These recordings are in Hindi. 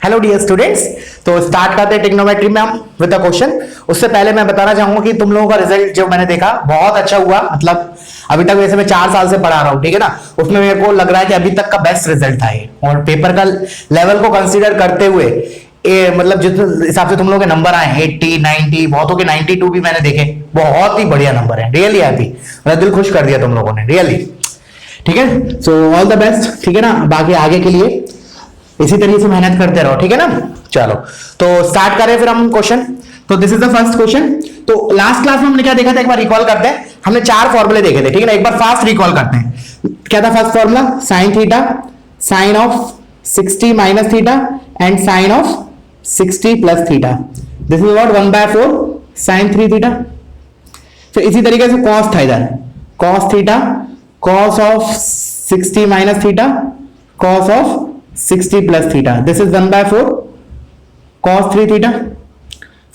Hello dear students. तो स्टार्ट करते हैं ट्रिग्नोमेट्री में हम विद द क्वेश्चन। उससे पहले मैं बताना चाहूंगा कि तुम लोगों का रिजल्ट जो मैंने देखा बहुत अच्छा हुआ। मतलब अभी तक वैसे मैं 4 साल से पढ़ा रहा हूँ, ठीक है ना। उसमें मेरे को लग रहा है कि अभी तक का बेस्ट रिजल्ट था ये, और पेपर का लेवल को कंसीडर करते हुए मतलब जिस हिसाब से तुम लोगों के नंबर आए 80 90, बहुतों के 92 भी मैंने देखे, बहुत ही बढ़िया नंबर है। रियली हैप्पी, मेरा दिल खुश कर दिया तुम लोगों ने, रियली। ठीक है, सो ऑल द बेस्ट, ठीक है ना। बाकी आगे के लिए इसी तरीके से मेहनत करते रहो, ठीक है ना। चलो तो स्टार्ट करें फिर हम क्वेश्चन। तो this is the first question. तो लास्ट क्लास में हमने क्या देखा था, एक बार रिकॉल करते हैं। हमने 4 फॉर्मूले देखे थे, ठीक है ना। एक बार फास्ट रिकॉल करते हैं। क्या था first formula? Sine theta, sine of 60 minus theta and sine of 60 plus theta. This is what 1/4 sine 3 theta. फिर इसी तरीके से कॉस था, इधर cos theta, cos of 60 minus theta, cos of 60 plus theta. This is 1/4 cos 3 theta.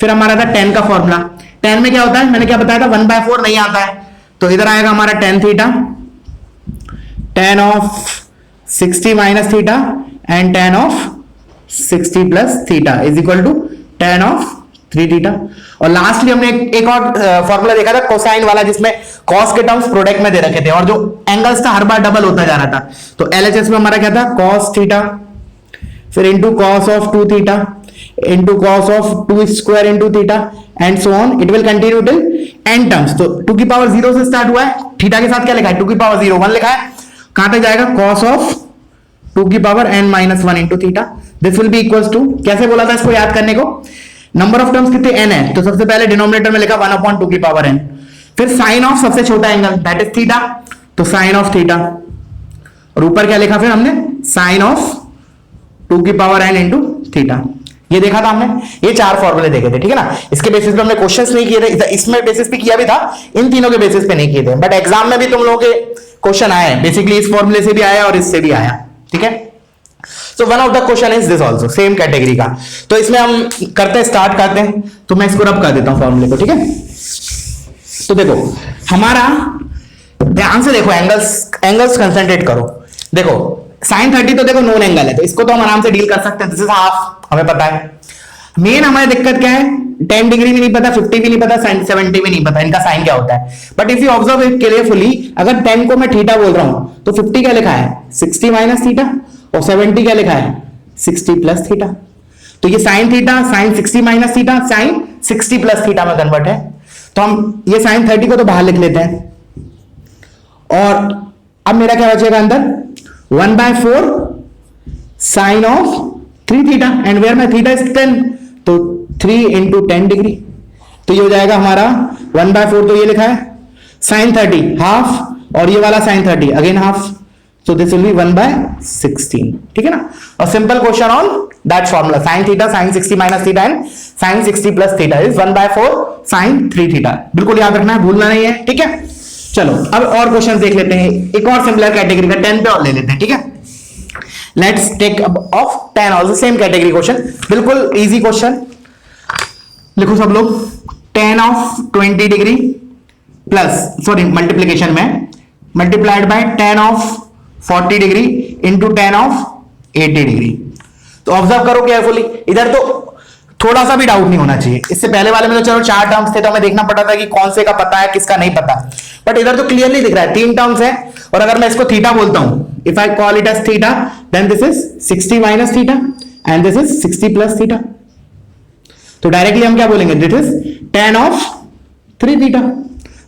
फिर हमारा था tan का फॉर्मूला। tan में क्या होता है, मैंने क्या बताया था, 1/4 नहीं आता है, तो इधर आएगा हमारा tan theta, tan of 60 minus theta and tan of 60 plus theta is equal to tan of 3 theta. और लास्टली हमने एक और फॉर्मूला देखा था कोसाइन वाला, जिसमें cos के टर्म्स प्रोडक्ट में दे रखे थे और जो एंगल्स था हर बार डबल होता जा रहा था। तो LHS में हमारा क्या था, cos थीटा, फिर into cos of 2 theta into cos of 2 square into theta and so on, it will continue till n terms. तो 2 की पावर 0 से स्टार्ट हुआ है, थीटा के साथ क्या लिखा है, 2 की पावर 0 1 लिखा है, कहां तक जाएगा, cos ऑफ 2 की power n-1 into theta. This will be equals to, कैसे बोला था इसको याद करने को, नंबर ऑफ टर्म्स कितने n है, तो सबसे पहले डिनोमिनेटर में लिखा 1/2 की पावर n, फिर साइन ऑफ सबसे छोटा एंगल दैट इज थीटा, तो साइन ऑफ थीटा, और ऊपर क्या लिखा फिर हमने, साइन ऑफ 2 की पावर n इंटू थीटा। ये देखा था हमने, ये 4 फॉर्मूले देखे थे, ठीक है ना। इसके बेसिस पे हमने क्वेश्चंस नहीं किए थे, इसमें बेसिस पे किया भी था, इन तीनों के बेसिस पे नहीं किए थे, बट एग्जाम में भी तुम लोगों के क्वेश्चन आए हैं। बेसिकली इस फॉर्मूले से भी आया और इससे भी आया, ठीक है। So one of the question is this also, same category का। तो इसमें हम करते हैं, स्टार्ट करते हैं। तो मैं इसको रब कर देता हूं फॉर्मूले को, ठीक है। तो देखो हमारा, ध्यान से देखो, एंगल्स कंसंट्रेट करो। देखो साइन 30 तो देखो नोन एंगल है, तो इसको तो हम आराम से डील कर सकते हैं। दिस इज हाफ, हमें पता है। मेन हमारी दिक्कत क्या है, 10 डिग्री भी नहीं पता, 50 भी नहीं पता, 70 भी नहीं पता, इनका साइन क्या होता है। But if you observe it carefully, अगर 10 को मैं थीटा बोल रहा हूं तो 50 क्या लिखा है, 60 माइनस थीटा, और 70 क्या लिखा है, 60 प्लस थीटा। तो ये sine theta, sine 60 minus theta, sine 60 plus theta में कन्वर्ट है। तो हम ये साइन 30 को तो बाहर लिख लेते हैं, और अब मेरा क्या बचेगा अंदर, 1/4 sine of 3 theta, and where my theta is 10, तो 3 इंटू 10 डिग्री। तो ये हो जाएगा हमारा 1/4, तो ये लिखा है साइन 30 हाफ, और ये वाला sine 30 again half, so this will be 1/16, ठीक है ना। और simple question on that formula, sin theta sin 60 minus theta and sin 60 plus theta is 1/4 sin 3 theta. बिल्कुल याद रखना है, भूलना नहीं है, ठीक है। चलो अब और क्वेश्चन देख लेते हैं, एक और सिमिलर कैटेगरी का 10 पे और ले लेते हैं, ठीक है। Let's take of 10 also same category question, बिल्कुल इजी क्वेश्चन। लिखो सब लोग, tan of 20 degree plus, sorry multiplication में, multiplied by tan of 40 degree into tan of 80 degree. तो ऑब्जर्व करो केयरफुली, इधर तो थोड़ा सा भी डाउट नहीं होना चाहिए। इससे पहले वाले में तो चलो 4 टर्म्स थे, तो हमें देखना पड़ा था कि कौन से का पता है किसका नहीं पता, बट इधर तो क्लियरली दिख रहा है 3 टर्म्स है। और अगर मैं इसको थीटा बोलता हूं, if I call it as theta, then this is 60 minus theta and this is 60 plus theta. तो डायरेक्टली हम क्या बोलेंगे, this is tan of 3 theta,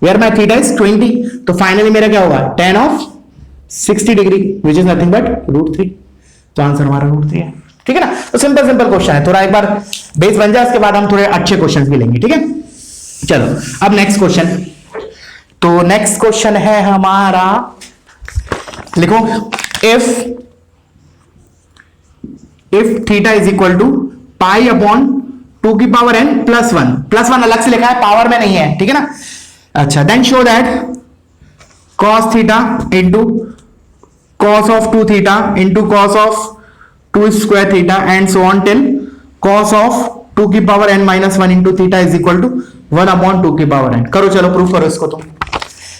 where my theta is 20, तो फाइनली मेरा क्या होगा, tan of 60 degree which is nothing but √3। तो आंसर हमारा √3 है, ठीक है ना। तो सिंपल क्वेश्चन है, थोड़ा एक बार बेस बन जाए, उसके बाद हम थोड़े अच्छे क्वेश्चन भी लेंगे, ठीक है। चलो अब नेक्स्ट क्वेश्चन। तो नेक्स्ट क्वेश्चन है हमारा, लिखो, if theta is equal to pi upon 2 की पावर n प्लस 1 अलग से लिखा है, पावर में नहीं है, ठीक है ना। अच्छा, then show that cos theta into cos of 2 theta into cos of 2 square theta and so on till cos of 2 की power n-1 into theta is equal to 1/2 की पावर n। करो, चलो प्रूफ करो इसको। तुम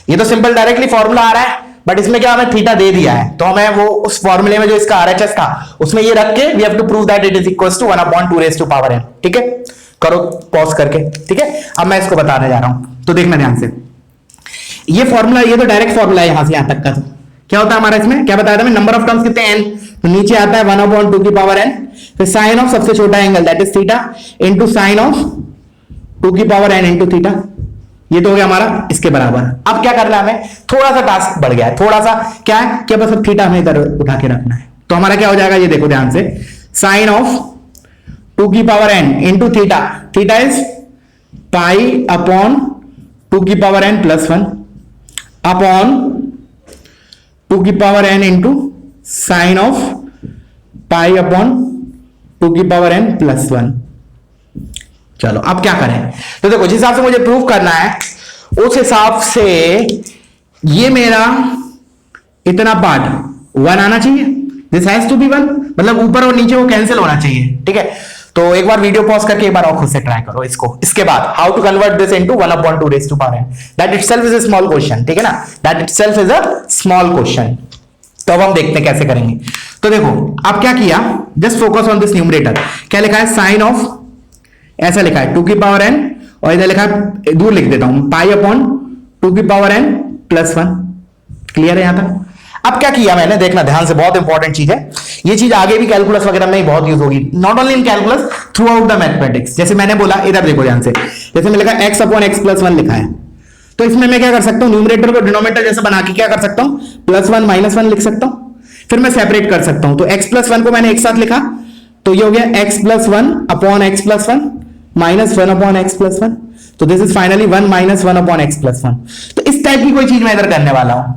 ये तो सिंपल डायरेक्टली फॉर्मूला आ रहा है, बट इसमें क्या हमें थीटा दे दिया है, तो हमें वो उस फॉर्मूले में जो इसका आरएचएस था उसमें ये रख के we have to prove that it is equals to 1/2 raise to power n। ठीक है, करो पॉज करके। ठीक है, अब मैं इसको बताने जा रहा हूं, तो देखना ध्यान से। ये फॉर्मूला, ये तो डायरेक्ट फॉर्मूला है यहां से यहां तक का। तो क्या होता है हमारा इसमें, क्या बताया था मैं, नंबर ऑफ टर्म्स कितने n, तो नीचे आता है 1/2 की पावर n, फिर साइन ऑफ सबसे छोटा angle that is theta into sine of 2 की पावर n इनटू थीटा। ये तो हो गया हमारा इसके बराबर। अब क्या करना है हमें, थोड़ा सा टास्क बढ़ गया है, थोड़ा सा क्या है कि बस अब थीटा हमें इधर उठा के रखना है। तो हमारा क्या हो जाएगा, ये देखो ध्यान से, साइन ऑफ 2 की power n into theta, theta is pi upon 2 की पावर n प्लस 1 अपॉन 2 की power n into sine of pi upon 2 की पावर n प्लस 1। चलो अब क्या करें, तो देखो जिस हिसाब से मुझे प्रूव करना है उस हिसाब से ये मेरा इतना पार्ट 1 आना चाहिए, दिस हैज टू बी 1, मतलब ऊपर और नीचे वो कैंसिल होना चाहिए। ठीक है, तो एक बार वीडियो पॉज करके एक बार और खुद से ट्राई करो इसको। इसके बाद how to convert this into 1/2 raise to power n, that itself is a small question. ठीक है ना, that itself is a small question. तो अब हम देखते हैं कैसे करेंगे। तो देखो अब क्या किया, just focus on this numerator. क्या लिखा है, साइन ऑफ, ऐसा लिखा है 2 की पावर n, और इधर लिखा है, दूर लिख देता हूं, पाई अपॉन 2 की पावर n प्लस 1। क्लियर है यहां तक। अब क्या किया मैंने, देखना ध्यान से, बहुत इंपॉर्टेंट चीज है ये, चीज आगे भी कैलकुलस वगैरह में बहुत यूज होगी, not only in calculus, through out the mathematics. जैसे मैंने बोला, इधर देखो ध्यान से, जैसे मैं लिखा x अपॉन x प्लस 1 लिखा है, तो इसमें मैं क्या कर सकता हूं, न्यूमरेटर को डिनोमिनेटर जैसे बना के क्या कर सकता हूं, +1 -1 लिख सकता हूं। फिर मैं सेपरेट कर सकता हूं, तो x प्लस 1 को मैंने एक साथ लिखा, तो ये हो गया x plus 1 upon x plus 1 -1 upon x plus 1, तो this is finally 1 -1 upon x plus 1। तो इस टाइप की कोई चीज मैं इधर करने वाला हूं।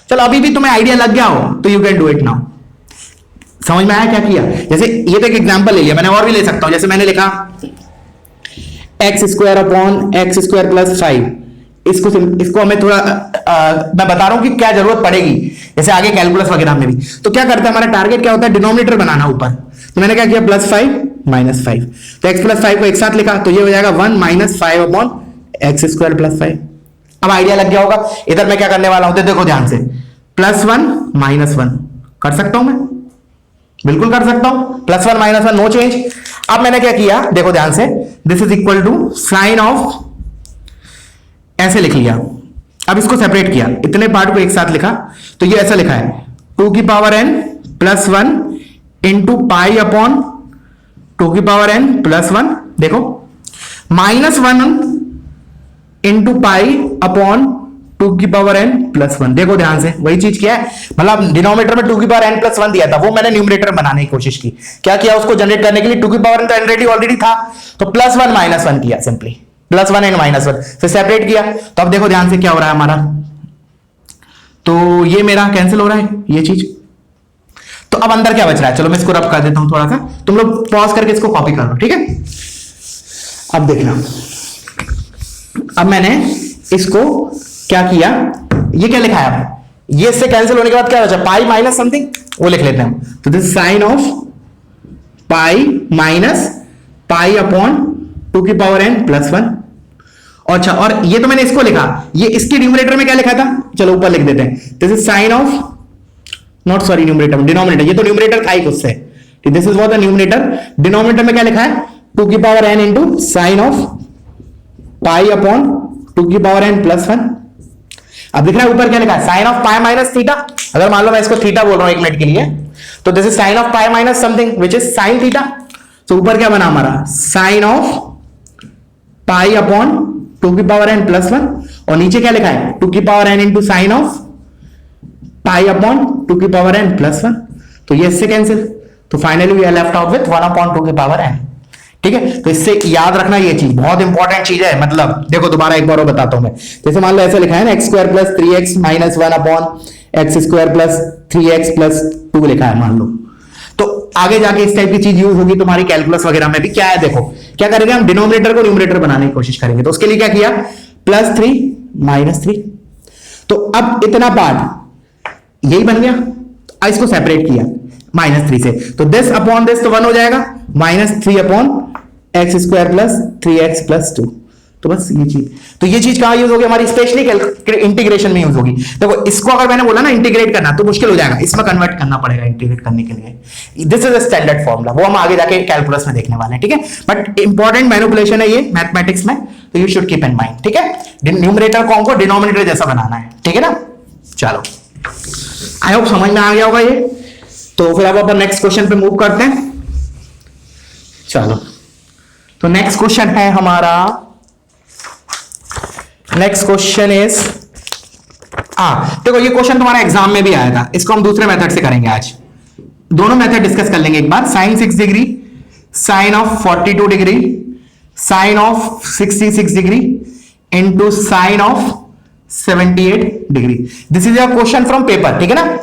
चलो अभी भी तुम्हें आइडिया लग गया हो तो you can do it now. समझ में आया क्या किया, जैसे ये तो एक एग्जांपल ले लिया, मैंने और भी ले सकता हूं, जैसे मैंने लिखा x² अपॉन x² प्लस 5। इसको हमें थोड़ा मैं बता रहा हूं कि क्या जरूरत पड़ेगी जैसे आगे कैलकुलस वगैरह में भी। तो क्या करता है, हमारा टारगेट क्या होता है, डिनोमिनेटर बनाना ऊपर। तो मैंने क्या किया, +5 -5, तो x प्लस 5 को एक साथ लिखा, तो ये हो जाएगा 1 -5 अपॉन x² प्लस 5। अब आइडिया लग गया होगा इधर मैं क्या करने वाला हूं, तो देखो ध्यान से, +1 -1 कर सकता हूं मैं, बिल्कुल कर सकता हूं, +1 -1 नो चेंज। अब मैंने क्या किया, देखो ध्यान से, this is equal to sine of, ऐसे लिख लिया। अब इसको सेपरेट किया, इतने पार्ट को एक साथ लिखा, तो ये ऐसा लिखा है 2 की power n plus 1 into pi upon 2 की पावर n प्लस 1, देखो -1 इंटू पाई अपॉन 2 की पावर n प्लस 1। देखो ध्यान से, वही चीज क्या है, मतलब डिनोमिनेटर में 2 की पावर n प्लस 1 दिया था, वो मैंने न्यूमरेटर बनाने की कोशिश की। क्या किया, उसको जनरेट करने के लिए 2 की पावर n तो ऑलरेडी था, तो +1 -1 किया, सिंपली +1 एंड -1, फिर सेपरेट किया। तो अब देखो ध्यान से क्या हो रहा है हमारा, तो ये मेरा कैंसिल हो रहा है ये चीज। तो अब अंदर क्या बच रहा है, चलो मैं इसको रब कर देता हूं थोड़ा सा, तुम लोग पॉज करके इसको कॉपी कर लो। ठीक है, अब देखना, अब मैंने इसको क्या किया, ये क्या लिखा है, अब ये इससे कैंसिल होने के बाद क्या बचा, पाई माइनस समथिंग, वो लिख लेते हैं। तो this sine of pi minus pi upon 2 की पावर n प्लस 1। अच्छा, और ये तो मैंने इसको लिखा, ये इसके न्यूमरेटर में क्या लिखा था, चलो ऊपर लिख देते हैं, this is sine of, not sorry numerator, denominator, ये तो न्यूमरेटर था ही उससे, this is what the numerator. Denominator में क्या लिखा है, 2 की power n into sine of pi upon 2 की पावर n प्लस 1। अब दिख रहा है ऊपर क्या लिखा है, sine of pi minus theta. अगर मान लो मैं इसको थीटा बोल रहा हूं 1 मिनट के लिए, तो this is sine of pi minus something which is sign theta. तो ऊपर क्या बना हमारा, साइन ऑफ पाई अपॉन 2 की पावर n प्लस 1, और नीचे क्या लिखा है, 2 की power n into sine of pi upon 2 की पावर n प्लस 1। तो ये इससे कैंसिल, तो finally we are left out with 1/2 की पावर n। ठीक है, तो इससे याद रखना, ये चीज बहुत इंपॉर्टेंट चीज है। मतलब देखो दोबारा एक बार और बताता हूं मैं, जैसे मान लो ऐसे लिखा है ना, x² plus 3x minus 1 upon x² plus 3x plus 2 लिखा है मान लो, तो आगे जाके इस टाइप की चीज यूज होगी तुम्हारी कैलकुलस वगैरह में भी। क्या है, देखो क्या करेंगे हम, डिनोमिनेटर को न्यूमरेटर बनाने की कोशिश करेंगे। तो उसके लिए क्या किया, +3 -3, तो अब इतना पार्ट यही बन गया, इसको सेपरेट किया -3 से, तो दिस अपॉन दिस तो 1 हो जाएगा, -3 upon x² plus 3x plus 2, तो बस ये चीज, तो ये चीज कहां यूज होगी हमारी, स्पेशली इंटीग्रेशन में यूज होगी। देखो इसको अगर मैंने बोला ना इंटीग्रेट करना तो मुश्किल हो जाएगा, इसमें कन्वर्ट करना पड़ेगा इंटीग्रेट करने के लिए। This is a standard formula, वो हम आगे जाके कैलकुलस में देखने वाले हैं, ठीक है। बट इंपॉर्टेंट मैनिपुलेशन है ये मैथमेटिक्स में, तो you should keep in mind, ठीक है। न्यूमरेटर को हमको डिनोमिनेटर जैसा बनाना है, ठीक है ना। चलो आई होप समझ में आ गया होगा ये। तो फिर अब अपन नेक्स्ट क्वेश्चन पे मूव करते हैं। चलो तो नेक्स्ट क्वेश्चन है हमारा, नेक्स्ट क्वेश्चन इज, देखो ये क्वेश्चन तुम्हारा एग्जाम में भी आया था, इसको हम दूसरे मेथड से करेंगे आज। दोनों मेथड डिस्कस कर लेंगे एक बार, sine 6 degree, sine of 42 degree, sine of 66 degree into sine of 78 degree. This is a question from paper, ठीक है ना।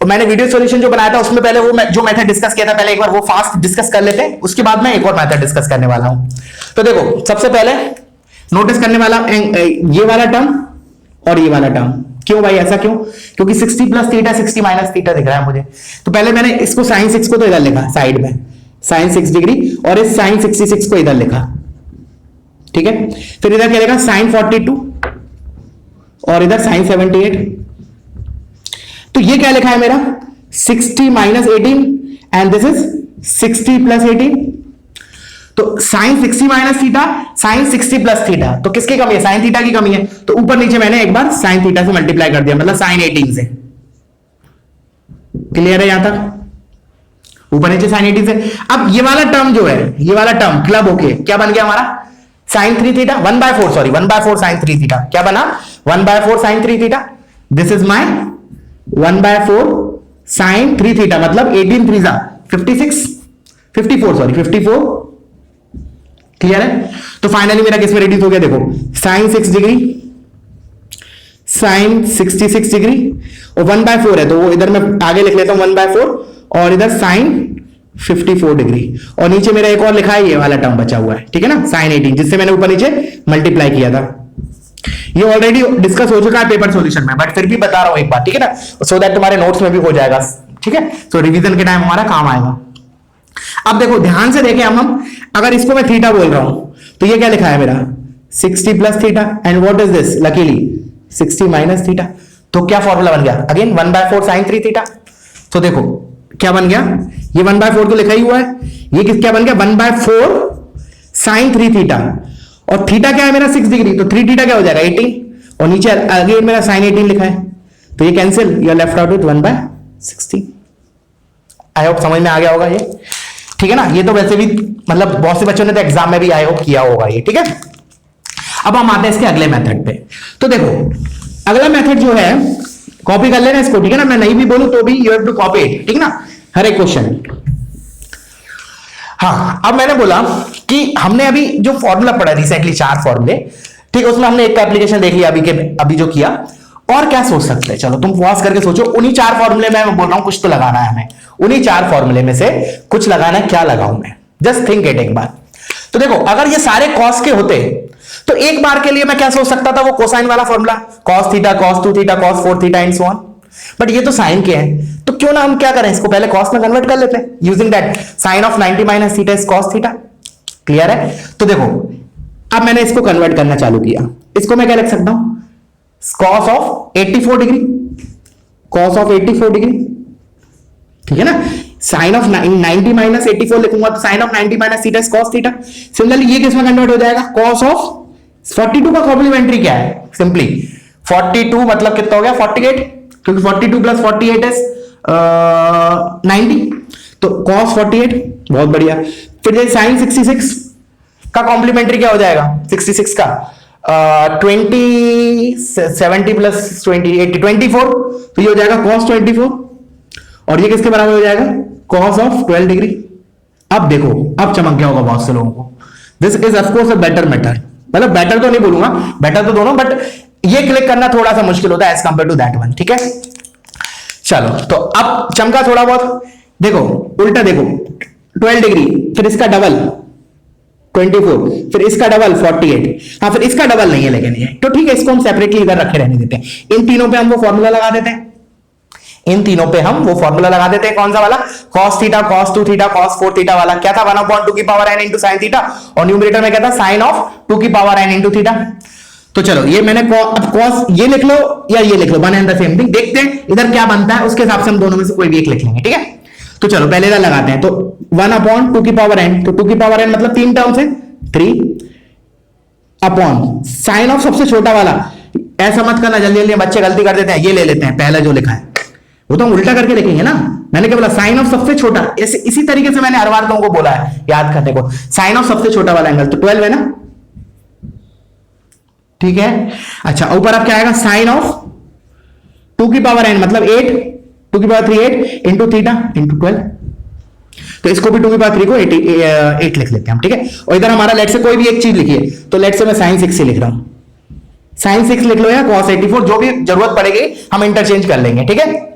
मैंने वीडियो सॉल्यूशन जो बनाया था उसमें पहले वो जो मेथड डिस्कस किया था, पहले एक बार वो फास्ट डिस्कस कर लेते हैं, उसके बाद मैं एक और मेथड डिस्कस करने वाला हूं। तो देखो सबसे पहले नोटिस करने वाला ये वाला टर्म और ये वाला टर्म। क्यों भाई ऐसा क्यों? क्योंकि 60 प्लस थीटा 60 माइनस थीटा दिख रहा है मुझे। तो पहले मैंने इसको साइन 6 को तो इधर लिखा साइड में, साइन 6 डिग्री, और इस साइन 66 को इधर लिखा, ठीक है। फिर इधर क्या लिखा, साइन 42 और इधर साइन 78। तो ये क्या लिखा है मेरा 60 minus 18 and this is 60 plus 18। तो sine 60 minus theta, sine 60 plus theta, तो किसकी कमी है, साइन थीटा की कमी है। तो ऊपर नीचे मैंने एक बार साइन थीटा से मल्टीप्लाई कर दिया, मतलब साइन 18 से। क्लियर है यहां तक, ऊपर नीचे साइन 18 से। अब ये वाला टर्म जो है, ये वाला टर्म क्लब होके क्या बन गया हमारा, sine 3 theta 1/4, sorry 1/4 sine 3 theta. क्या बना 1/4 sine 3 theta. This is my 1/4 sine 3 theta, मतलब 18 3 54 सॉरी 54। क्लियर है। तो फाइनली मेरा किस में रिड्यूस हो गया, देखो साइन 6 डिग्री, साइन 66 डिग्री, और 1/4 है तो वो इधर मैं आगे लिख लेता हूं 1/4, और इधर साइन 54 डिग्री, और नीचे मेरा एक और लिखा है ये वाला टर्म बचा हुआ है, ठीक है ना, साइन 18, जिससे मैंने ऊपर नीचे मल्टीप्लाई किया था। ये ऑलरेडी डिस्कस हो चुका है पेपर सॉल्यूशन में, बट फिर भी बता रहा हूं एक बार, ठीक है ना, सो दैट तुम्हारे नोट्स में भी हो जाएगा, ठीक है। सो रिवीजन के टाइम हमारा काम आएगा। अब देखो ध्यान से देखें हम अगर इसको मैं थीटा बोल रहा हूं तो ये क्या लिखा है मेरा 60 plus theta, and what is this, luckily 60 minus theta. तो क्या फॉर्मूला बन गया, अगेन 1/4 साइन 3 थीटा। तो देखो क्या बन गया, ये 1/4 तो लिखा ही हुआ है, ये क्या बन गया 1/4 साइन 3 थीटा, और थीटा क्या है मेरा 6 डिग्री, तो 3 थीटा क्या हो जाएगा 18, और नीचे अगेन मेरा साइन 18 लिखा है, तो ये cancel, you are left out with 1/60। I hope समझ में आ गया होगा ये, ठीक है ना। ये तो वैसे भी मतलब बहुत से बच्चों ने तो एग्जाम में भी आई होप किया होगा ये, ठीक है। अब हम आते हैं इसके अगले मेथड पे। तो देखो अगला मेथड जो है, कॉपी कर लेना इसको, ठीक है ना, मैं नहीं भी बोलूं तो भी you have to copy it, ठीक ना, हर एक क्वेश्चन। हाँ अब मैंने बोला कि हमने अभी जो फॉर्मूला पढ़ा रिसेंटली 4 फॉर्मूले, ठीक है, उसमें हमने एक एप्लीकेशन देख लिया अभी जो किया, और क्या सोच सकते हैं, चलो तुम पॉज करके सोचो। उन्हीं 4 फॉर्मूले में मैं बोल रहा हूं कुछ तो लगाना है हमें, उन्हीं 4 फॉर्मूले में से कुछ लगाना है, क्या लगाऊं मैं, जस्ट थिंक इट एक बार। तो देखो अगर ये सारे कॉस के होते तो एक बार के लिए मैं क्या सोच सकता था, वो कोसाइन वाला formula, cos theta cos 2 theta cos 4 theta and so on. But ये तो साइन के हैं, तो क्यों ना हम क्या करें, इसको पहले कॉस में कन्वर्ट कर लेते हैं using that sine of 90 minus theta is cos theta. Clear है। तो देखो अब मैंने इसको कन्वर्ट करना चालू किया, इसको मैं क्या लिख सकता हूं, cos of 84 degree, cos of 84 degree, ठीक है ना। साइन ऑफ 90 माइनस 84 लिखूंगा तो sine of 90 minus theta is cos theta. Similarly ये किसमें कन्वर्ट हो जाएगा, cos ऑफ 42 का कॉम्प्लीमेंट्री क्या है, सिंपली 42 मतलब कितना हो गया 48, क्योंकि 42 प्लस 48 इज 90, तो cos 48, बहुत बढ़िया। फिर साइन 66 का कॉम्प्लीमेंट्री क्या हो जाएगा 66 का 70 प्लस 20 80 24, तो ये हो जाएगा cos 24, और ये किसके बराबर हो जाएगा cos ऑफ 12 डिग्री। अब देखो अब चमक गया होगा बहुत से लोगों को, this is of course a better method, मतलब बेटर तो नहीं बोलूंगा, बेटर तो दोनों, बट ये क्लिक करना थोड़ा सा मुश्किल होता है as compare to that one, ठीक है। चलो तो अब चमका थोड़ा बहुत, देखो उल्टा देखो 12 डिग्री, फिर इसका डबल 24, फिर इसका डबल 48, हाँ फिर इसका डबल नहीं है लेकिन ये, तो ठीक है इसको हम सेपरेटली इधर रखे रहने देते हैं। इन तीनों पे हम वो फॉर्मूला लगा देते हैं, इन तीनों पे हम वो फॉर्मूला लगा देते हैं, कौन सा वाला, cos theta cos 2 theta cos 4 theta वाला। क्या था, 1/2 की power n into sine theta, और न्यूमरेटर में क्या था, साइन ऑफ 2 की पावर n इंटू थीटा। तो चलो ये मैंने अब cos ये लिख लो या ये लिख लो, one and the same thing. देखते हैं इधर क्या बनता है, उसके हिसाब से हम दोनों में से कोई भी एक लिख लेंगे, ठीक है। तो चलो पहले इधर लगाते हैं, तो 1/2 की पावर n, तो 2 की पावर n मतलब 3 टर्म्स है, 3 अपॉन साइन ऑफ सबसे छोटा वाला। ऐसा मत करना, जल्दी जल्दी बच्चे गलती कर देते हैं, ये ले लेते हैं पहले जो लिखा है, वो तो हम उल्टा करके लिखेंगे ना। मैंने क्या बोला, साइन ऑफ सबसे छोटा, इसी तरीके से मैंने हर बार तुमको बोला है याद करने को, साइन ऑफ सबसे छोटा वाला एंगल, तो 12 है ना, ठीक है। अच्छा ऊपर अब क्या आएगा, साइन ऑफ 2 की पावर n मतलब 8, 2 की पावर 3 8 इंटू थीटा इंटू 12, तो इसको भी 2 की पावर 3 को 8 लिख लेते हैं हम, ठीक है। और इधर हमारा लेट से कोई भी एक चीज लिखिए, तो लेट से मैं साइन 6 से लिख रहा हूं, साइन 6 लिख लो या cos 84, जो भी जरूरत पड़ेगी हम इंटरचेंज कर लेंगे, ठीक है।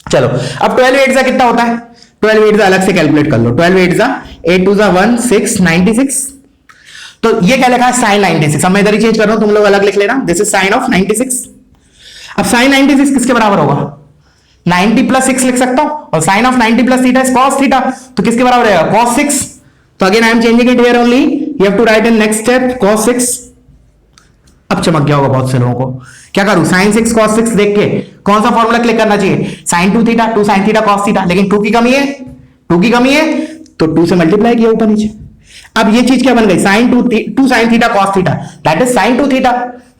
चलो अब 12 8 कितना होता है, 12 8 अलग से कैलकुलेट कर लो, 12 8 8 2 1 6 96, तो ये क्या लिखा है, साइन 96। अब मैं इधर ही चेंज कर रहा हूं, तुम लोग अलग लिख लेना, दिस इज साइन ऑफ 96। अब साइन 96 किसके बराबर होगा, 90 प्लस 6 लिख सकता हूं, और sine of 90 plus theta is cos theta, तो किसके बराबर रहेगा, cos 6। तो again I am changing it here only, you have to write in next step cos 6। अब चमक गया होगा बहुत से लोगों को, क्या करूं, साइन 6 cos 6 देख के कौन सा फॉर्मूला क्लिक करना चाहिए, sine 2 theta 2 sine theta cos theta, लेकिन 2 की कमी है, 2 की कमी है, तो 2 से मल्टीप्लाई किया ऊपर नीचे। अब ये चीज क्या बन गई, sine 2 sine theta cos theta, that is sine 2 theta,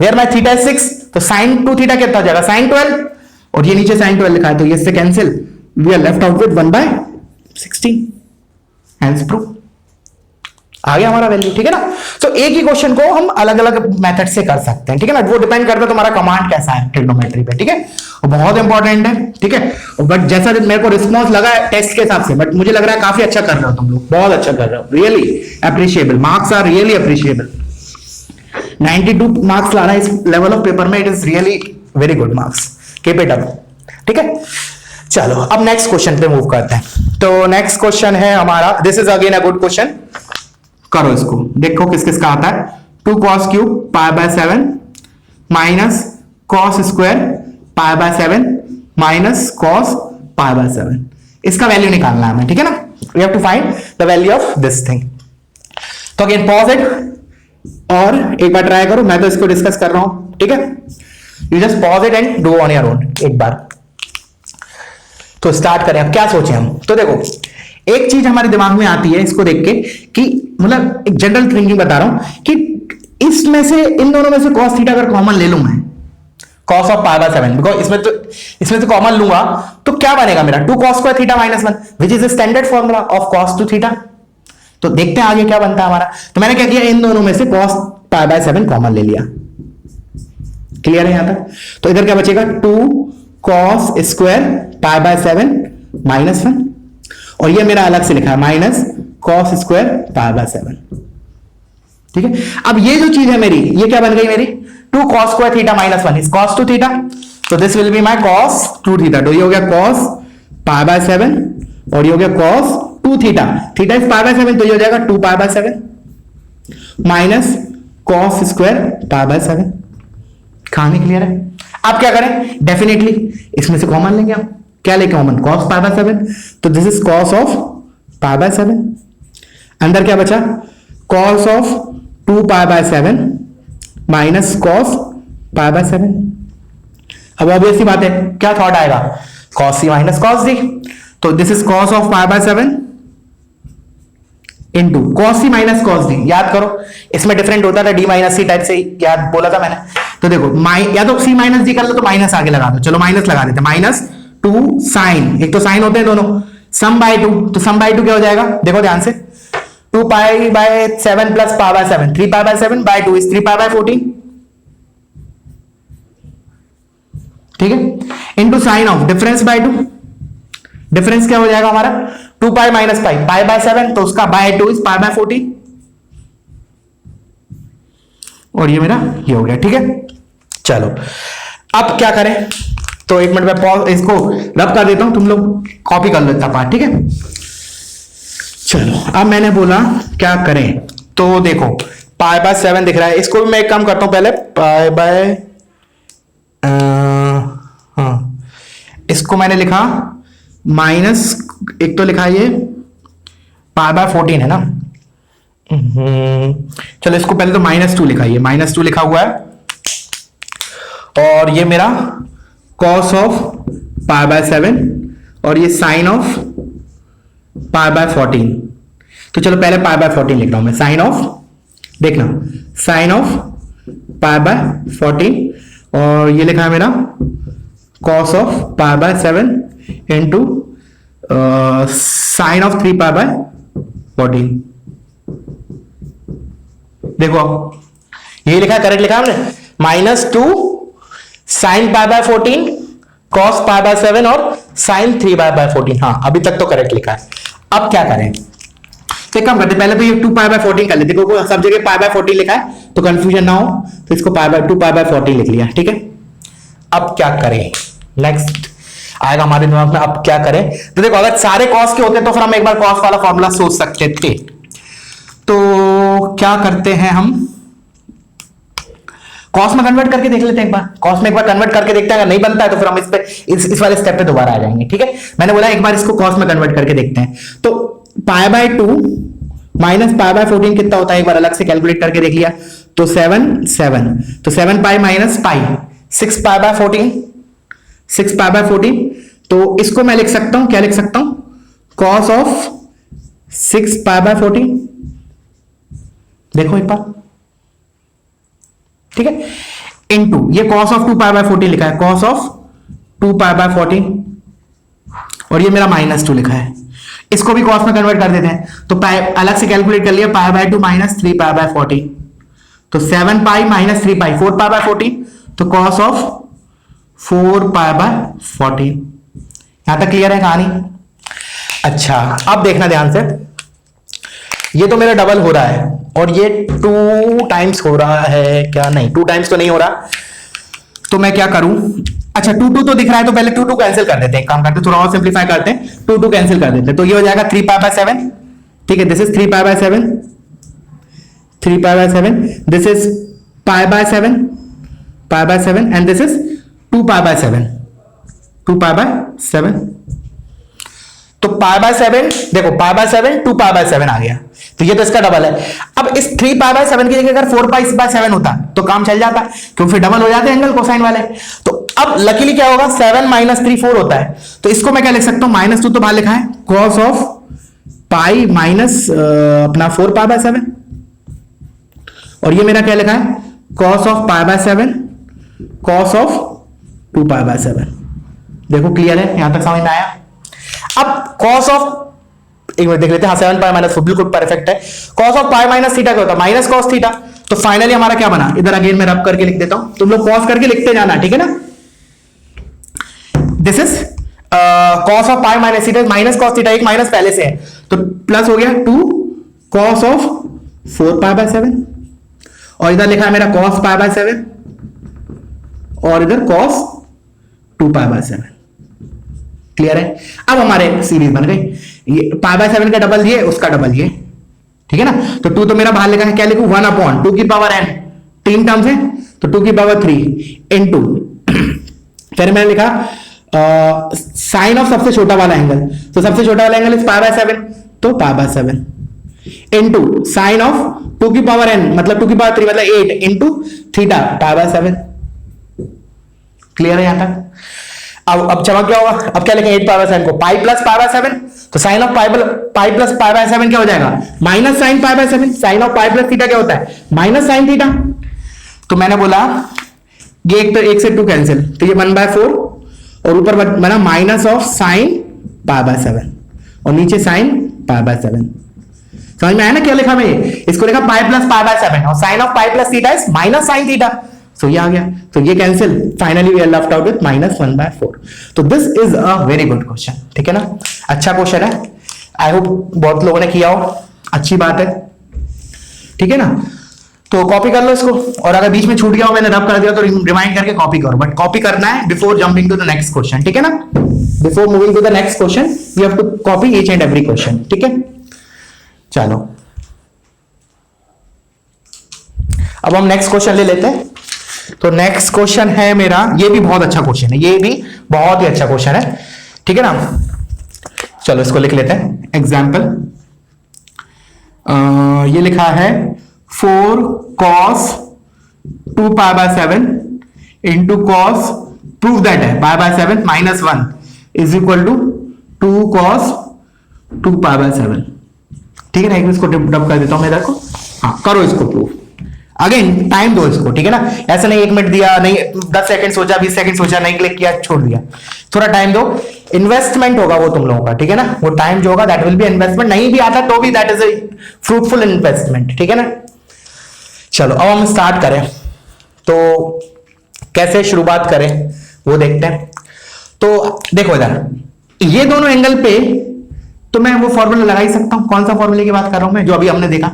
where my theta is 6, तो साइन 2 थीटा कितना हो जाएगा, साइन 12, और ये नीचे साइन 12 लिखा है, तो ये इससे cancel, we are left out with 1/16, hence proof आ गया हमारा वैल्यू, ठीक है ना। तो एक ही क्वेश्चन को हम अलग अलग मेथड से कर सकते हैं, ठीक है ना, वो डिपेंड करता है तुम्हारा कमांड कैसा है ट्रिग्नोमेट्री पे, ठीक है, वो बहुत इंपॉर्टेंट है, ठीक है। बट जैसा मेरे को रिस्पॉन्स लगा है टेस्ट के हिसाब से, बट मुझे लग रहा है काफी अच्छा कर रहे हो तुम लोग, बहुत अच्छा कर रहे हो, really appreciable, marks are really appreciable. 92 marks लाना इस लेवल ऑफ पेपर में, it is really very good marks, keep it up, ठीक है। चलो अब नेक्स्ट क्वेश्चन पे मूव करते हैं। तो नेक्स्ट क्वेश्चन है हमारा, this is again a good question, करो इसको, देखो किस किस का आता है, 2 cos cube π/7 minus cos square π/7 minus cos π/7, इसका वैल्यू निकालना है हमें, ठीक है ना, we have to find the value of this thing. तो अगेन पॉज इट और एक बार ट्राई करो, मैं तो इसको डिस्कस कर रहा हूं, ठीक है, you just pause it and do on your own एक बार। तो स्टार्ट करें, अब क्या सोचे हम, तो देखो एक चीज हमारे दिमाग में आती है इसको देख के, कि मतलब एक जनरल थिंकिंग बता रहा हूं कि इसमें से, इन दोनों में से cos थीटा अगर कॉमन ले लूं मैं, cos ऑफ π/7, बिकॉज इसमें से कॉमन लूंगा तो क्या बनेगा मेरा, 2 cos square theta minus 1, which is standard formula of cos 2 थीटा। तो देखते हैं आगे क्या बनता है हमारा। तो मैंने क्या किया, इन दोनों में से cos π/7 कॉमन ले लिया, क्लियर है यहां तक। तो इधर क्या बचेगा, 2 cos स्क्वायर π/7 माइनस 1, और ये मेरा अलग से लिखा है माइनस cos स्क्वायर π/7, ठीक है। अब ये जो चीज है मेरी, ये क्या बन गई मेरी, 2 cos square theta minus 1 is cos 2 थीटा, तो this will be my cos 2 थीटा। तो ये हो गया cos π/7 और ये हो गया cos 2 थीटा, थीटा इज π/7, तो ये हो जाएगा 2 π/7 माइनस cos स्क्वायर π/7। कहानी क्लियर है। अब क्या करें, डेफिनेटली इसमें से कॉमन लेंगे हम, क्या लेंगे कॉमन, cos π/7, तो दिस इज cos ऑफ π/7, अंदर क्या बचा, cos ऑफ 2 π/7 माइनस cos π/7। अब ऑब्वियस सी बात है, क्या थॉट आएगा, cos c minus cos d, तो this is cos of π/7 into cos c minus cos d। याद करो इसमें डिफरेंट होता था, d माइनस सी टाइप से याद बोला था मैंने। तो देखो या तो c माइनस d कर लो, तो माइनस आगे लगा दो, चलो माइनस लगा देते, माइनस 2 साइन, एक तो साइन होते हैं दोनों, सम बाय 2, तो सम बाय 2 क्या हो जाएगा, देखो ध्यान से, 2 π/7 प्लस π/7, 3 π/7 बाय 2 इज 3 π/14, ठीक है, into sine of difference bye 2, difference क्या हो जाएगा हमारा, 2 पाई माइनस π/7, तो उसका बाय 2 इज π/14, और ये मेरा ये हो गया, ठीक है। चलो अब क्या करें, तो एक मिनट में इसको रब कर देता हूं, तुम लोग कॉपी कर लो इतना पार्ट, ठीक है। चलो अब मैंने बोला क्या करें, तो देखो π/7 दिख रहा है, इसको भी मैं एक काम करता हूं पहले, इसको मैंने लिखा माइनस, एक तो लिखा ये π/14 है ना। चलो इसको पहले तो -2 लिखा, ये -2 लिखा हुआ है, और ये मेरा cos ऑफ π/7 और ये साइन ऑफ π/14। तो चलो पहले π/14 लिख रहा हूं मैं, साइन ऑफ, देखना साइन ऑफ π/14, और ये लिखा है मेरा cos of π/7 into sine of 3π/14। देखो ये लिखा है, करेक्ट लिखा हमने, -2 साइन π/14 cos π/7 और साइन 3π/14। हाँ अभी तक तो करेक्ट लिखा है। अब क्या करें, तो एक काम करते, पहले तो ये 2π/14 कर लेते, क्योंकि सब जगह π/14 लिखा है तो कंफ्यूजन ना हो, तो इसको 2π/14 लिख लिया, ठीक है। अब क्या करें, नेक्स्ट आएगा हमारे दिमाग में, अब क्या करें। तो देखो अगर सारे कॉस के होते तो फिर हम एक बार कॉस वाला फॉर्मूला सोच सकते थे। तो क्या करते हैं, हम कॉस में कन्वर्ट करके देख लेते हैं एक बार, कॉस में एक बार कन्वर्ट करके देखते हैं, अगर नहीं बनता है तो फिर हम इस वाले स्टेप पे दोबारा आ जाएंगे, ठीक है। मैंने बोला एक बार इसको कॉस में कन्वर्ट करके देखते हैं। तो π/2 माइनस π/14 कितना होता है, एक बार अलग से कैलकुलेट करके देख लिया, तो 7 तो 7π माइनस पाई 6π/14, 6π/14। तो इसको मैं लिख सकता हूं, क्या लिख सकता हूं, cos ऑफ 6π/14। देखो एक बार, ठीक है, इनटू ये cos ऑफ 2π/14 लिखा है, cos ऑफ 2π/14, और ये मेरा -2 लिखा है। इसको भी cos में कन्वर्ट कर देते हैं, तो अलग से कैलकुलेट कर लिया, π/2 माइनस 3π/14, तो 7π माइनस 3π 4π/14, तो cos ऑफ 4π/14। यहां तक क्लियर है कहानी। अच्छा अब देखना ध्यान से, ये तो मेरा डबल हो रहा है और ये 2 टाइम्स हो रहा है क्या, नहीं 2 टाइम्स तो नहीं हो रहा, तो मैं क्या करूं, अच्छा 2 तो दिख रहा है, तो पहले 2 कैंसिल कर देते हैं, काम करते थोड़ा और सिंप्लीफाई करते हैं, 2 कैंसिल कर देते हैं, तो ये हो जाएगा 3π/7, ठीक है, this is 3π/7, 3π/7, this is π/7 and this is 2π/7, 2π/7। तो π/7 देखो, π/7 2π/7 आ गया, तो ये तो इसका डबल है। अब इस 3π/7 की जगह अगर 4π/7 होता तो काम चल जाता, क्योंकि फिर डबल हो जाते हैं एंगल कोसाइन वाले। तो अब लकीली क्या होगा, 7 - 3 4 होता है, तो इसको मैं क्या लिख सकता हूं, -2 तो बाहर लिखा है, cos ऑफ पाई माइनस अपना 4π/7, और ये मेरा क्या लिखा है, cos ऑफ π/7 cos ऑफ 2π/7। देखो क्लियर है, यहां तक समझ में आया। अब cos ऑफ, एक मिनट देख लेते हैं, 7π माइनस, बिल्कुल परफेक्ट है। cos of pi minus theta क्या होता है, माइनस cos थीटा। तो फाइनली हमारा क्या बना, इधर अगेन मैं रब करके लिख देता हूं, तुम लोग पॉज करके लिखते जाना, ठीक है ना। This is cos of pi minus theta, minus cos theta, एक माइनस पहले से है, तो प्लस हो गया 2 cos ऑफ 4π/7, और इधर लिखा है मेरा cos π/7, और इधर cos 2π/7। क्लियर है। अब हमारे सीरीज बन गई, ये π/7 का डबल ये, उसका डबल ये, ठीक है ना। तो 2 तो मेरा बाहर लिखा है, क्या लिखूं, 1/2 की पावर n, 3 टर्म्स है तो 2 की पावर 3 इनटू, फिर मैंने लिखा साइन ऑफ सबसे छोटा वाला एंगल, तो सबसे छोटा वाला एंगल इज π/7, तो π/7 इनटू साइन ऑफ 2 की पावर n मतलब 2 की पावर 3 मतलब 8 इनटू थीटा π/7। क्लियर है यहां तक। अब चमक क्या होगा, अब क्या लिखें 8π/7 को पाई प्लस π/7, तो साइन ऑफ पाई प्लस π/7 क्या हो जाएगा, minus sine π/7। Sine of pi plus theta क्या होता है, माइनस साइन थीटा। तो मैंने बोला ये एक तो 1 से 2 कैंसिल, तो ये 1/4, और ऊपर बना माइनस ऑफ साइन π/7 और नीचे साइन π/7। समझ में आया ना क्या लिखा मैं, इसको लिखा पाई प्लस π/7 और sine of pi plus theta is minus sine theta, so ये आ गया, तो ये cancel, finally we are left out with -1/4। तो this is a very good question, ठीक है ना, अच्छा क्वेश्चन है, आई होप बहुत लोगों ने किया हो, अच्छी बात है, ठीक है ना। तो कॉपी कर लो इसको, और अगर बीच में छूट गया हो, मैंने रब कर दिया तो रिमाइंड करके कॉपी करो, बट कॉपी करना है before jumping to the next question, ठीक है ना। Before moving to the next question you have to copy each and every question, ठीक है। चलो अब हम नेक्स्ट क्वेश्चन ले लेते हैं। तो नेक्स्ट क्वेश्चन है मेरा, ये भी बहुत अच्छा क्वेश्चन है, ये भी बहुत ही अच्छा क्वेश्चन है, ठीक है ना। चलो इसको लिख लेते हैं एग्जाम्पल। ये लिखा है 4 cos 2 pi by 7 into cos, prove that है pi by 7 minus 1 is equal to 2 cos 2 pi by 7, ठीक है ना। इसको डब कर देता हूं मैं इधर को, हाँ करो इसको प्रूव। अगेन टाइम दो इसको, ठीक है ना, ऐसा नहीं 1 मिनट दिया, नहीं 10 सेकंड सोचा, 20 सेकंड सोचा, नहीं क्लिक किया छोड़ दिया, थोड़ा टाइम दो। इन्वेस्टमेंट होगा वो तुम लोगों का, ठीक है ना, वो टाइम जो होगा दैट विल बी इन्वेस्टमेंट, नहीं भी आता तो भी that is a fruitful investment, ठीक है ना। चलो अब हम स्टार्ट करें, तो कैसे शुरुआत करें वो देखते हैं। तो देखो इधर ये दोनों एंगल पे तो मैं वो फॉर्मूला लगा ही सकता हूं। कौन सा फॉर्मूले की बात कर रहा हूं मैं, जो अभी हमने देखा,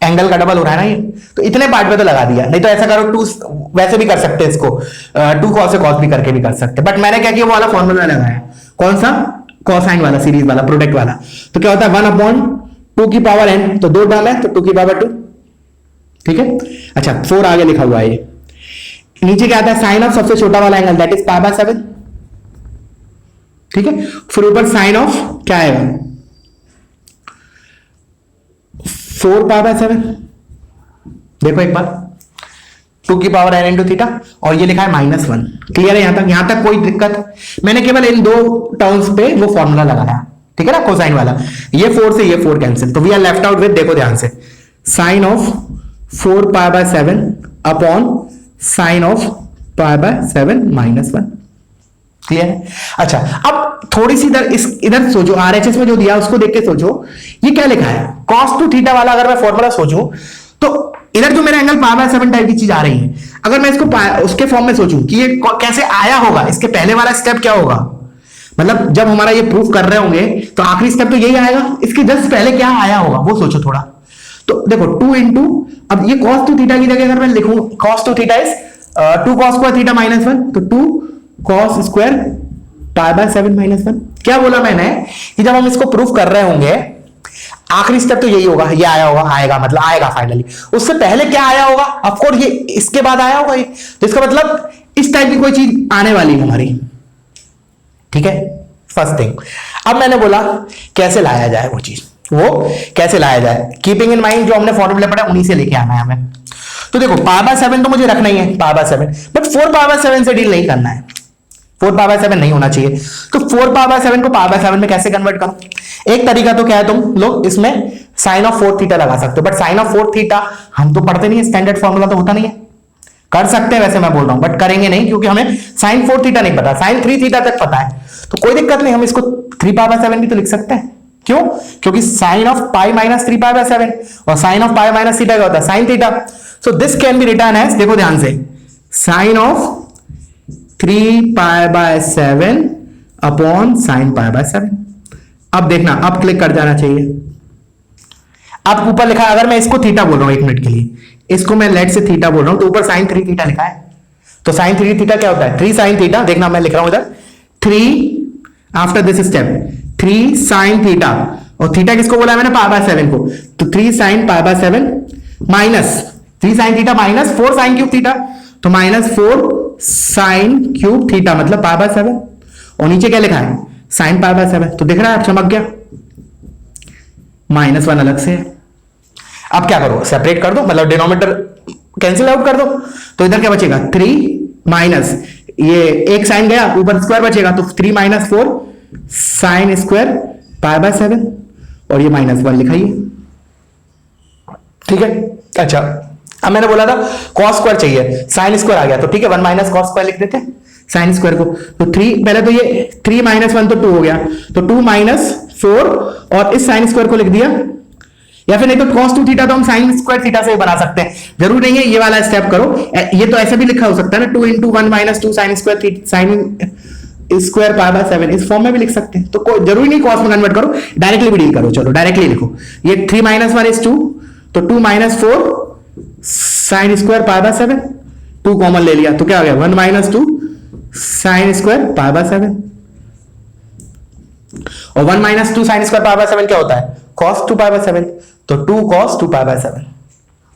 एंगल का डबल हो रहा है ना ये, तो इतने पार्ट पे तो लगा दिया। नहीं तो ऐसा करो 2, वैसे भी कर सकते हैं इसको, 2 cos से cos भी करके भी कर सकते हैं, बट मैंने क्या किया वो वाला फॉर्मूला लगाया। कौन सा, कोसाइन वाला, सीरीज वाला, प्रोडक्ट वाला। तो क्या होता है 1/2 की पावर n, तो 2 टर्म है तो 2 की पावर 2, ठीक है। अच्छा 4 आगे लिखा हुआ है ये, नीचे क्या आता है साइन ऑफ सबसे छोटा वाला angle that is pi by 7, ठीक है। फिर ऊपर साइन ऑफ क्या आएगा 4 पाई बाय 7, देखो एक बार 2 की पावर n इंटू थीटा, और ये लिखा है -1। क्लियर है यहां तक कोई दिक्कत? मैंने केवल इन 2 टर्म्स पे वो फॉर्मूला लगाया, ठीक है ना, कोसाइन वाला। ये 4 से ये 4 कैंसिल, तो we are left out with, देखो ध्यान से, sine of 4 pi by 7 upon sine of pi by 7 -1। Clear है? अच्छा अब थोड़ी सी इधर सोचो, आरएचएस में जो दिया उसको देख के सोचो, ये क्या लिखा है cos 2 थीटा वाला। अगर मैं फॉर्मूला सोचूं तो इधर जो मेरा एंगल पाई बाय 7 टाइप की चीज आ रही है, अगर मैं इसको उसके फॉर्म में सोचूं कि ये कैसे आया होगा, इसके पहले वाला स्टेप क्या होगा, मतलब जब हमारा ये प्रूफ कर रहे होंगे तो आखिरी स्टेप तो यही आएगा, इसके जस्ट पहले क्या आया होगा वो सोचो थोड़ा। तो देखो 2 इंटू, अब ये cos 2 थीटा की जगह अगर मैं लिखूं cos 2 theta is 2 cos square theta -1, तो 2 cos स्क्वायर पाई बाय 7 -1। क्या बोला मैंने कि जब हम इसको प्रूफ कर रहे होंगे आखिरी स्टेप तो यही होगा, ये आया होगा, आएगा मतलब आएगा फाइनली। उससे पहले क्या आया होगा, ऑफ कोर्स ये इसके बाद आया होगा ये, तो इसका मतलब इस टाइप की कोई चीज आने वाली है हमारी, ठीक है, फर्स्ट थिंग। अब मैंने बोला कैसे लाया जाए वो चीज, वो कैसे लाया जाए, कीपिंग इन माइंड जो हमने फॉर्मूले पढ़ा उन्हीं से लेके आना है हमें। तो देखो पाई बाय 7 तो मुझे रखना ही है, pi by 7, but 4 pi by 7 से डील नहीं करना है, 4 पाई बाय 7 नहीं होना चाहिए। तो 4 पाई बाय 7 को पाई बाय 7 में कैसे कन्वर्ट करो? एक तरीका तो क्या है, तुम लोग इसमें साइन ऑफ 4 थीटा लगा सकते हो, बट साइन ऑफ 4 थीटा हम तो पढ़ते नहीं है, स्टैंडर्ड फॉर्मूला तो होता नहीं है। कर सकते हैं वैसे मैं बोल रहा हूं, बट करेंगे नहीं क्योंकि हमें साइन 4 थीटा नहीं पता, साइन 3 थीटा तक पता है, तो कोई दिक्कत नहीं, हम इसको 3 पाई बाय 7 भी तो लिख सकते हैं। क्यों? क्योंकि sine of pi minus 3 pi by 7 और sine of pi minus theta क्या होता है, sine theta. So this can be return as, देखो ध्यान से, sine of 3 pi by 7 upon sine pi by 7। अब देखना, अब क्लिक कर जाना चाहिए। अब ऊपर लिखा है, अगर मैं इसको थीटा बोल रहा हूं 1 मिनट के लिए, इसको मैं लेट से थीटा बोल रहा हूं, तो ऊपर साइन 3 थीटा लिखा है, तो साइन 3 थीटा क्या होता है 3 साइन थीटा। देखना मैं लिख रहा हूं इधर 3 after this step 3 sine theta, और थीटा किसको बोला है मैंने, पाई बाय 7 को, तो 3 sign pi by 7 minus 3 sine theta minus 4 sine cube theta, तो -4 साइन क्यूब थीटा मतलब पाई बाय 7, और नीचे क्या लिखा है साइन पाई बाय 7, तो दिख रहा है अब चमक गया, -1 अलग से है। अब क्या करो, सेपरेट कर दो, मतलब डिनोमिनेटर कैंसिल आउट कर दो, तो इधर क्या बचेगा 3 माइनस ये एक साइन गया, ऊपर स्क्वायर बचेगा, तो 3 - 4 साइन स्क्वायर पाई बाय 7, और ये -1 लिखाइए, ठीक है। अच्छा अब मैंने बोला था cos स्क्वायर चाहिए, साइन स्क्वायर आ गया, तो ठीक है 1 - cos स्क्वायर लिख देते हैं साइन स्क्वायर को, तो 3 पहले तो ये 3 - 1 तो 2 हो गया, तो 2 - 4 और इस साइन स्क्वायर को लिख दिया, या फिर नहीं तो cos 2 थीटा तो हम साइन स्क्वायर थीटा से बना सकते हैं, जरूर नहीं है ये वाला स्टेप करो, ये तो ऐसे भी लिखा हो सकता है ना 2 × 1 - 2 sine square sine square pi by 7, इस फॉर्म में भी लिख सकते हैं, तो कोई जरूरी नहीं cos में कन्वर्ट करो, डायरेक्टली भी डील करो, चलो डायरेक्टली लिखो, ये 3 - 1 is 2, तो 2 - 4 sine square pi by 7, 2 common ले लिया तो क्या हो गया 1 - 2 साइन स्क्वायर पाई बाय 7, और 1 - 2 साइन स्क्वायर पाई बाय 7 क्या होता है cos 2 पाई बाय 7, तो 2 cos 2 pi by 7,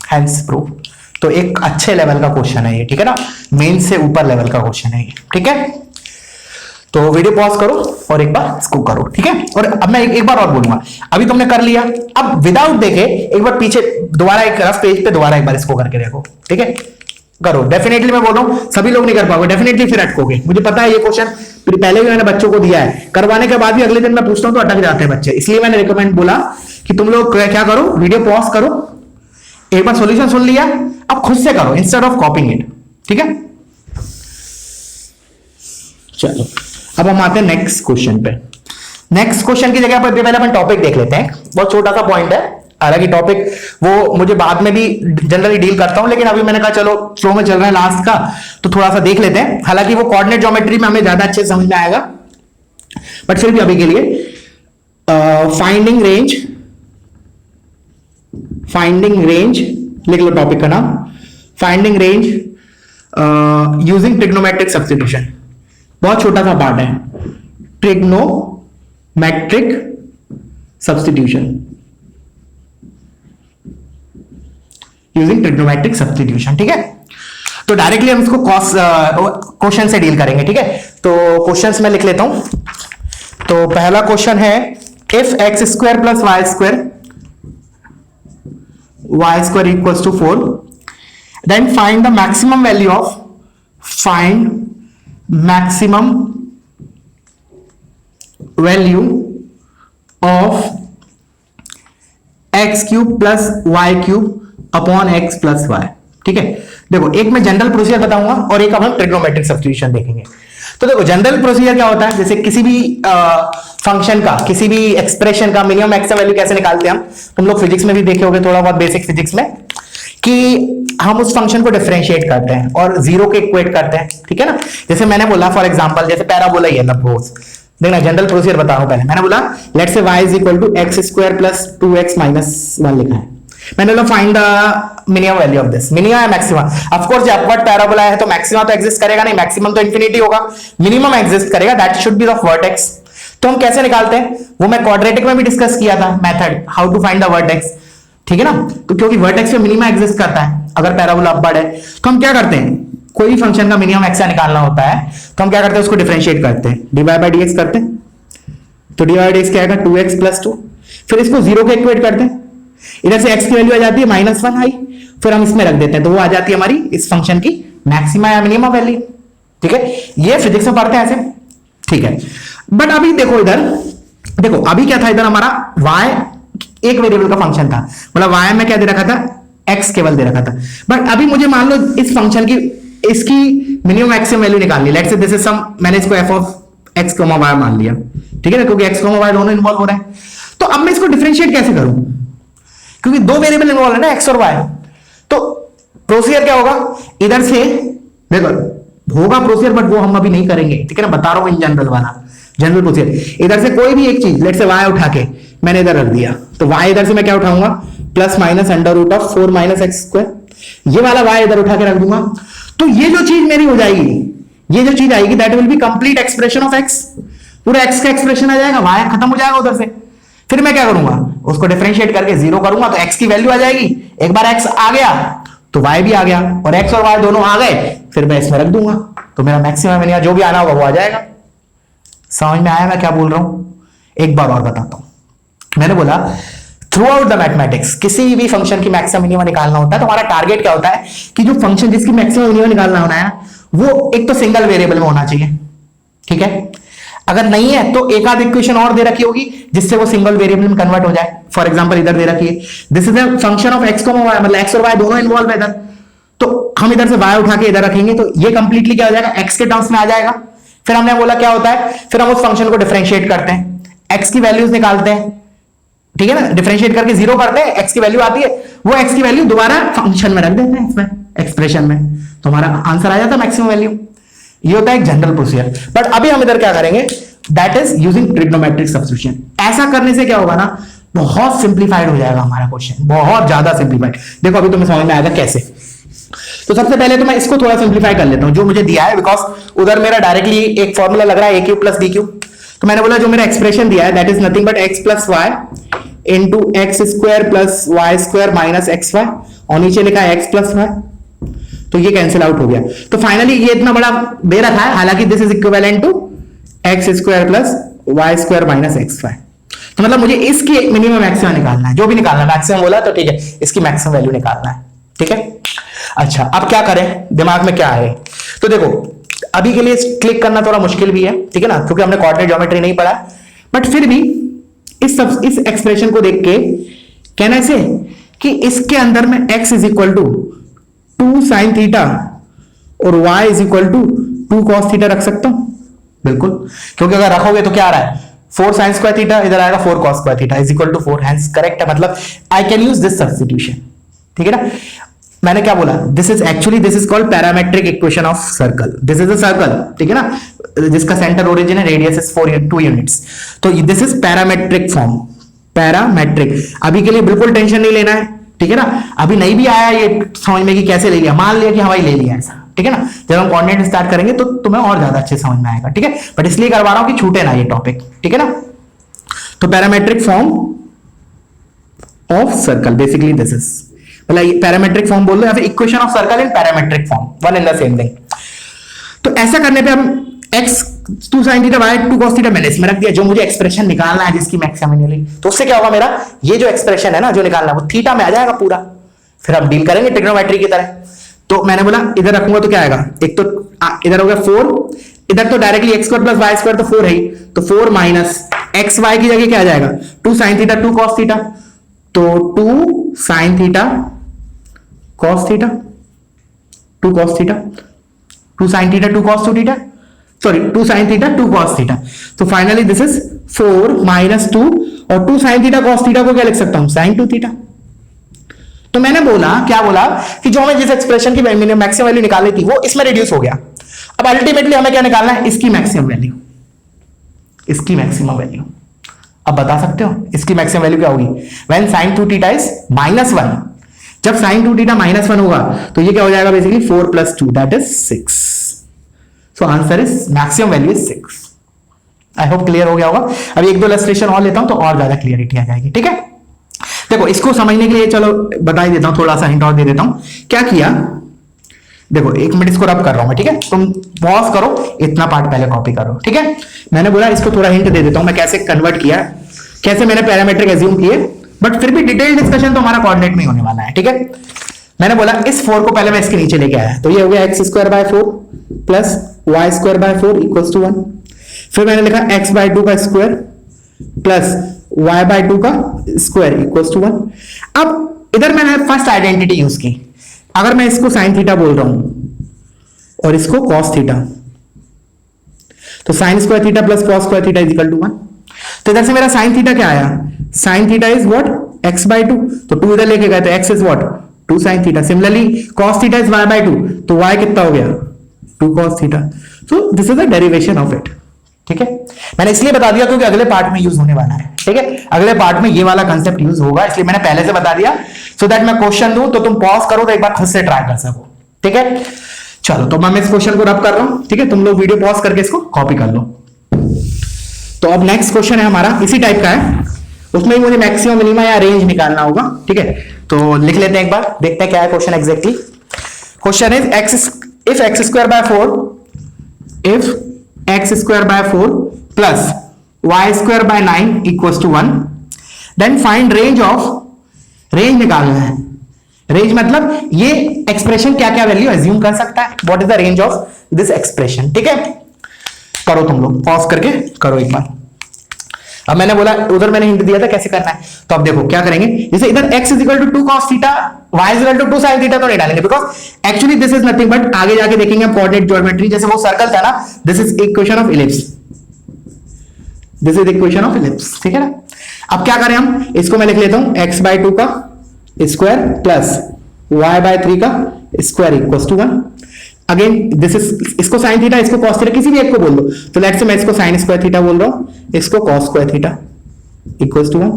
hence proof. तो एक अच्छे लेवल का क्वेश्चन है ये, ठीक है ना, मेन से ऊपर लेवल का क्वेश्चन है ये, ठीक है। तो वीडियो पॉज करो और एक बार इसको करो, ठीक है। और अब मैं एक बार और बोलूंगा, अभी तुमने कर लिया, अब विदाउट देखे एक बार पीछे दोबारा एक रफ पेज पे दोबारा एक बार इसको करके देखो, ठीक है। करो, डेफिनेटली मैं बोल रहा हूं सभी लोग नहीं कर पाओगे, डेफिनेटली फिर अटकोगे, मुझे पता है। ये क्वेश्चन पहले भी मैंने बच्चों को दिया है, करवाने के बाद भी अगले दिन मैं पूछता हूं तो अटक जाते हैं बच्चे, इसलिए मैंने रिकमेंड बोला कि तुम लोग क्या करो, वीडियो पॉज करो, एक बार सॉल्यूशन सुन लिया, अब खुद से करो इंस्टेड ऑफ कॉपिंग इट, ठीक है। चलो अब हम आते हैं नेक्स्ट क्वेश्चन पे। नेक्स्ट क्वेश्चन की जगह पर पहले अपन टॉपिक देख लेते हैं, बहुत छोटा सा पॉइंट है, हालांकि टॉपिक वो मुझे बाद में भी जनरली डील करता हूं, लेकिन अभी मैंने कहा चलो फ्लो में चल रहा है लास्ट का तो थोड़ा सा देख लेते हैं। हालांकि वो कोऑर्डिनेट ज्योमेट्री में हमें ज्यादा अच्छे से समझ में आएगा, बट फिर भी अभी के लिए फाइंडिंग रेंज लिख लो टॉपिक का नाम, finding range using trigonometric substitution. बहुत छोटा सा पार्ट है, trigonometric substitution, using trigonometric substitution, ठीक है। तो डायरेक्टली हम इसको क्वेश्चन से डील करेंगे, ठीक है। तो क्वेश्चंस में लिख लेता हूं। तो पहला क्वेश्चन है, if x square plus y square equals to 4, then find the maximum value of, maximum value of x cube plus y cube upon x plus y, ठीक है। देखो एक मैं जनरल प्रोसीजर बताऊंगा और एक अब हम ट्रिग्नोमेट्रिक सब्स्टिट्यूशन देखेंगे। तो देखो जनरल प्रोसीजर क्या होता है, जैसे किसी भी फंक्शन का, किसी भी एक्सप्रेशन का मिनिमम मैक्सिमम वैल्यू कैसे निकालते हैं हम, तुम लोग फिजिक्स में भी देखे होगे थोड़ा बहुत बेसिक फिजिक्स में, कि हम उस फंक्शन को डिफरेंशिएट करते हैं और जीरो के इक्वेट करते हैं, ठीक है ना। जैसे मैंने बोला फॉर एग्जांपल, जैसे पैराबोला ही है सपोज, देखना जनरल प्रोसीजर बता रहा हूं। पहले मैंने बोला let's say y is equal to x square plus 2x minus 1 लिखा है, मैंने बोला find the minimum value of this, minimum या मैक्सिमम। ऑफ कोर्स जब अपवर्ड पैराबोला है तो मैक्सिमम तो एग्जिस्ट करेगा नहीं, मैक्सिमम तो इंफिनिटी होगा, मिनिमम एग्जिस्ट करेगा, that should be the vertex. तो हम कैसे निकालते हैं वो मैं क्वाड्रेटिक में भी डिस्कस किया था method, how to find the vertex, ठीक है ना। तो क्योंकि वर्टेक्स में मिनिमम एग्जिस्ट करता है अगर पैराबोला अपवर्ड है, तो हम क्या करते हैं, कोई भी फंक्शन का मिनिमम एक्स निकालना होता है तो हम क्या करते हैं, उसको डिफरेंशिएट करते हैं, dy बाय dx करते हैं। तो dy बाय dx क्या आएगा, 2x प्लस 2, फिर इसको जीरो के इक्वेट करते हैं, इधर से x की वैल्यू आ जाती है -1 आई, फिर हम इसमें रख देते हैं तो वो आ जाती है हमारी इस फंक्शन की मैक्सिमा या मिनिमम वैल्यू, ठीक है। ये फिजिक्स में पढ़ते हैं ऐसे, ठीक है। बट अभी देखो इधर, देखो अभी क्या था, इधर हमारा y एक वेरिएबल का फंक्शन था, मतलब y में क्या दे रखा था, x केवल दे रखा था। बट अभी मुझे मान लो इस फंक्शन की, इसकी मिनिमम मैक्सिमम वैल्यू निकालनी, let's say this is some, मैंने इसको f ऑफ x, y मान लिया, ठीक है ना, क्योंकि x, y दोनों इन्वॉल्व हो रहे हैं। तो अब मैं इसको डिफरेंशिएट कैसे करूं, क्योंकि दो वेरिएबल इन्वॉल्व है ना, x और y। तो प्रोसीजर क्या होगा, इधर से देखो होगा प्रोसीजर, बट वो हम अभी नहीं करेंगे, ठीक है ना, बता रहा हूं इन जनरल वाला, जनरल प्रोसीजर। इधर से कोई भी एक चीज, लेट्स से y उठा के मैंने इधर रख दिया, तो y इधर से मैं क्या उठाऊंगा, plus minus under root of 4 minus x square, ये वाला y इधर उठा के रख दूंगा। तो ये जो चीज मेरी हो जाएगी, ये जो चीज आएगी, that will be complete expression of x, पूरा x का एक्सप्रेशन आ जाएगा, y खत्म हो जाएगा उधर से। फिर मैं क्या करूंगा, उसको डिफरेंशिएट करके जीरो करूंगा तो x की वैल्यू आ जाएगी, एक बार x आ गया तो y भी आ गया, और x और y दोनों आ गए, फिर मैं इसमें रख दूंगा, तो मेरा मैक्सिमम मिनिमम जो भी आना होगा वो आ जाएगा। समझ में आया मैं क्या बोल रहा हूं, एक बार और बताता हूं। मैंने बोला थ्रू आउट द मैथमेटिक्स किसी भी फंक्शन की मैक्सिमम मिनिमम निकालना होता है तो हमारा टारगेट क्या होता है कि जो फंक्शन जिसकी मैक्सिमम मिनिमम निकालना होना है वो एक तो सिंगल वेरिएबल में होना चाहिए, ठीक है। अगर नहीं है तो एक आध इक्वेशन और दे रखी होगी जिससे वो सिंगल वेरिएबल में कन्वर्ट हो जाए। फॉर एग्जांपल इधर दे रखी है, this is a function of x, y, मतलब x और y दोनों इन्वॉल्व है इधर, तो हम इधर से y उठा के इधर रखेंगे तो ये कंप्लीटली क्या हो जाएगा, x के टर्म्स में आ जाएगा। फिर हमने बोला क्या होता है, फिर हम उस फंक्शन को डिफरेंशिएट करते हैं, x की वैल्यूज निकालते हैं, ठीक है ना, डिफरेंशिएट करके जीरो करते हैं, x की वैल्यू आती है, वो x की वैल्यू दोबारा फंक्शन में रख देते हैं, इसमें एक्सप्रेशन में, तो हमारा आंसर आ जाता है मैक्सिमम वैल्यू। ये होता है एक जनरल प्रोसीजर। बट अभी हम इधर क्या करेंगे, that is using trigonometric substitution. ऐसा करने से क्या होगा ना, बहुत सिंप्लीफाइड हो जाएगा हमारा क्वेश्चन, बहुत ज्यादा सिंप्लीफाइड। देखो अभी तुम्हें समझ में आएगा कैसे। तो सबसे पहले तो मैं इसको थोड़ा सिंप्लीफाई कर लेता हूं जो मुझे दिया है, बिकॉज उधर मेरा डायरेक्टली एक फॉर्मूला लग रहा है a cube plus b cube. तो मैंने बोला जो मेरा एक्सप्रेशन दिया है that is nothing but x plus y into x square plus y square minus x y, और नीचे लिखा है x प्लस वाई, तो ये कैंसिल आउट हो गया। तो फाइनली ये इतना बड़ा दे रखा है, हालांकि this is equivalent to x square plus y square minus x y. तो मतलब मुझे इसकी मिनिमम मैक्सिमम निकालना है, जो भी निकालना है, मैक्सिमम बोला तो ठीक है, इसकी मैक्सिमम वैल्यू निकालना है, ठीक है। अच्छा अब क्या करें, दिमाग में क्या है, तो देखो अभी के लिए क्लिक करना थोड़ा मुश्किल भी है, ठीक है ना, क्योंकि हमने कोऑर्डिनेट ज्योमेट्री नहीं पढ़ा, बट फिर भी इस एक्सप्रेशन को देख के कहना ऐसे कि इसके अंदर में x is equal to 2 sin theta और y is equal to 2 cos theta रख सकता हूं, बिल्कुल, क्योंकि अगर रखोगे तो क्या आ रहा है 4 sin स्क्वायर थीटा, इधर आएगा 4 cos square theta is equal to 4, hence correct है, मतलब I can use this substitution, ठीक है ना। मैंने क्या बोला, this is called parametric equation of circle, this is a circle, ठीक है ना, जिसका सेंटर ओरिजिन है, रेडियस इज 2 यूनिट्स, तो this is parametric form, parametric. अभी के लिए बिल्कुल टेंशन नहीं लेना है, ठीक है ना, अभी नहीं भी आया ये समझ में कि कैसे ले लिया, मान लिया कि हवाई ले लिया ऐसा, ठीक है ना, जब हम कोऑर्डिनेट स्टार्ट करेंगे तो तुम्हें और ज्यादा अच्छे समझ में आएगा, ठीक है, बट इसलिए करवा रहा हूं कि छूटे ना ये टॉपिक, ठीक है ना। तो parametric form of circle, basically this is, मतलब पैरामेट्रिक फॉर्म बोल दो या फिर equation of circle in parametric form, one in the same thing. तो ऐसा करने पे हम x 2 sin theta y 2 cos theta मैंने इसमें रख दिया, जो मुझे एक्सप्रेशन निकालना है जिसकी मैक्सिमम मिली, तो उससे क्या होगा, मेरा ये जो एक्सप्रेशन है ना जो निकालना है वो थीटा में आ जाएगा पूरा, फिर हम डील करेंगे ट्रिग्नोमेट्री की तरह। तो मैंने बोला इधर रखूंगा तो क्या आएगा, एक तो इधर हो गया 4, इधर तो directly x square plus y square तो 4 है ही, तो 4 माइनस एक्स वाई की जगह क्या आ जाएगा 2 sin थीटा 2 cos थीटा, तो 2 sin theta cos theta 2 cos theta 2 sin theta 2 cos 2 theta, sorry 2 sin theta 2 cos theta, तो फाइनली दिस इज 4 माइनस 2 और 2 sin थीटा cos थीटा को क्या लिख सकता हूं sin 2 थीटा। तो मैंने बोला क्या बोला कि जो हमें जिस एक्सप्रेशन की मैक्सिमम वैल्यू निकालनी थी वो इसमें रिड्यूस हो गया, अब अल्टीमेटली हमें क्या निकालना है, इसकी मैक्सिमम वैल्यू, इसकी मैक्सिमम वैल्यू। अब बता सकते हो इसकी मैक्सिमम वैल्यू क्या होगी, व्हेन sin 2 थीटा इज -1, जब sin 2 थीटा -1 होगा तो ये क्या हो जाएगा basically 4 + 2 that is 6, so answer is maximum value is 6। I hope clear हो गया होगा। अभी एक दो इलस्ट्रेशन और लेता हूं तो और ज्यादा क्लियरिटी आ जाएगी, ठीक है। देखो इसको समझने के लिए चलो बता ही देता हूं, थोड़ा सा हिंट और दे देता हूं। क्या किया, देखो 1 मिनट इसको रब कर रहा हूं मैं, ठीक है, तुम पॉज करो, इतना पार्ट पहले कॉपी करो, ठीक है। मैंने बोला इसको थोड़ा हिंट दे देता हूं मैं कैसे कन्वर्ट किया, कैसे मैंने पैरामीट्रिक एज्यूम किए, बट फिर भी डिटेल डिस्कशन तो हमारा कोऑर्डिनेट में होने वाला है, ठीक है। मैंने बोला इस 4 को पहले मैं इसके नीचे लेके आया, तो ये हो गया x² 4 plus y² 4 equals to 1। फिर मैंने लिखा x/2 का स्क्वायर प्लस y/2 का स्क्वायर इक्वल्स टू 1। अब इधर मैंने फर्स्ट आइडेंटिटी यूज की, अगर मैं इसको sin थीटा बोल रहा हूं और इसको cos थीटा, तो sin² theta plus cos² theta is equal to 1। तो इधर से मेरा sin थीटा क्या आया, sin theta is what x/2, तो 2 इधर लेके गए तो x is what 2 sin theta. Similarly cos theta is y/2, तो y कितना हो गया 2 cos theta. So this is the derivation of it, ठीक है। मैंने इसलिए बता दिया क्योंकि अगले पार्ट में यूज होने वाला है, ठीक है, अगले पार्ट में ये वाला कंसेप्ट यूज होगा, इसलिए मैंने पहले से बता दिया सो दैट मैं क्वेश्चन दूं तो तुम पॉज करो तो एक बार खुद से ट्राई कर सको, ठीक है। चलो तो मैं इस क्वेश्चन को रब कर रहा हूं, ठीक है, तुम लोग वीडियो पॉज करके इसको कॉपी कर लो। तो अब नेक्स्ट क्वेश्चन है हमारा, इसी टाइप का है, उसमें मुझे मैक्सिमम मिनिमा या रेंज निकालना होगा, ठीक है। तो लिख लेते हैं एक बार, देखते हैं क्या है question exactly. Question is if x² by 4 plus y² by 9 equals to 1, then find range of, range निकालना है, रेंज मतलब ये एक्सप्रेशन क्या क्या वैल्यू एज्यूम कर सकता है, what is the range of this expression, ठीक है। करो तुम लोग पॉज करके करो एक बार। अब मैंने बोला उधर मैंने हिंट दिया था कैसे करना है, तो अब देखो क्या करेंगे, जैसे इधर x is equal to 2 cos theta, y is equal to 2 sin theta तो नहीं डालेंगे, because actually this is nothing but, आगे जाके देखेंगे हम कोऑर्डिनेट ज्योमेट्री, जैसे वो सर्कल था ना, this is equation of ellipse, this is equation of ellipse, ठीक है ना। अब क्या करें हम, इसको मैं लिख लेता हूं x/2 का स्क्वायर प्लस y/3 का square equals to 1। Again this is, इसको sin थीटा इसको cos थीटा किसी भी एक को बोल दो, तो लेट्स से मैं इसको sin² थीटा बोल रहा हूं, इसको cos² थीटा इक्वल्स टू 1।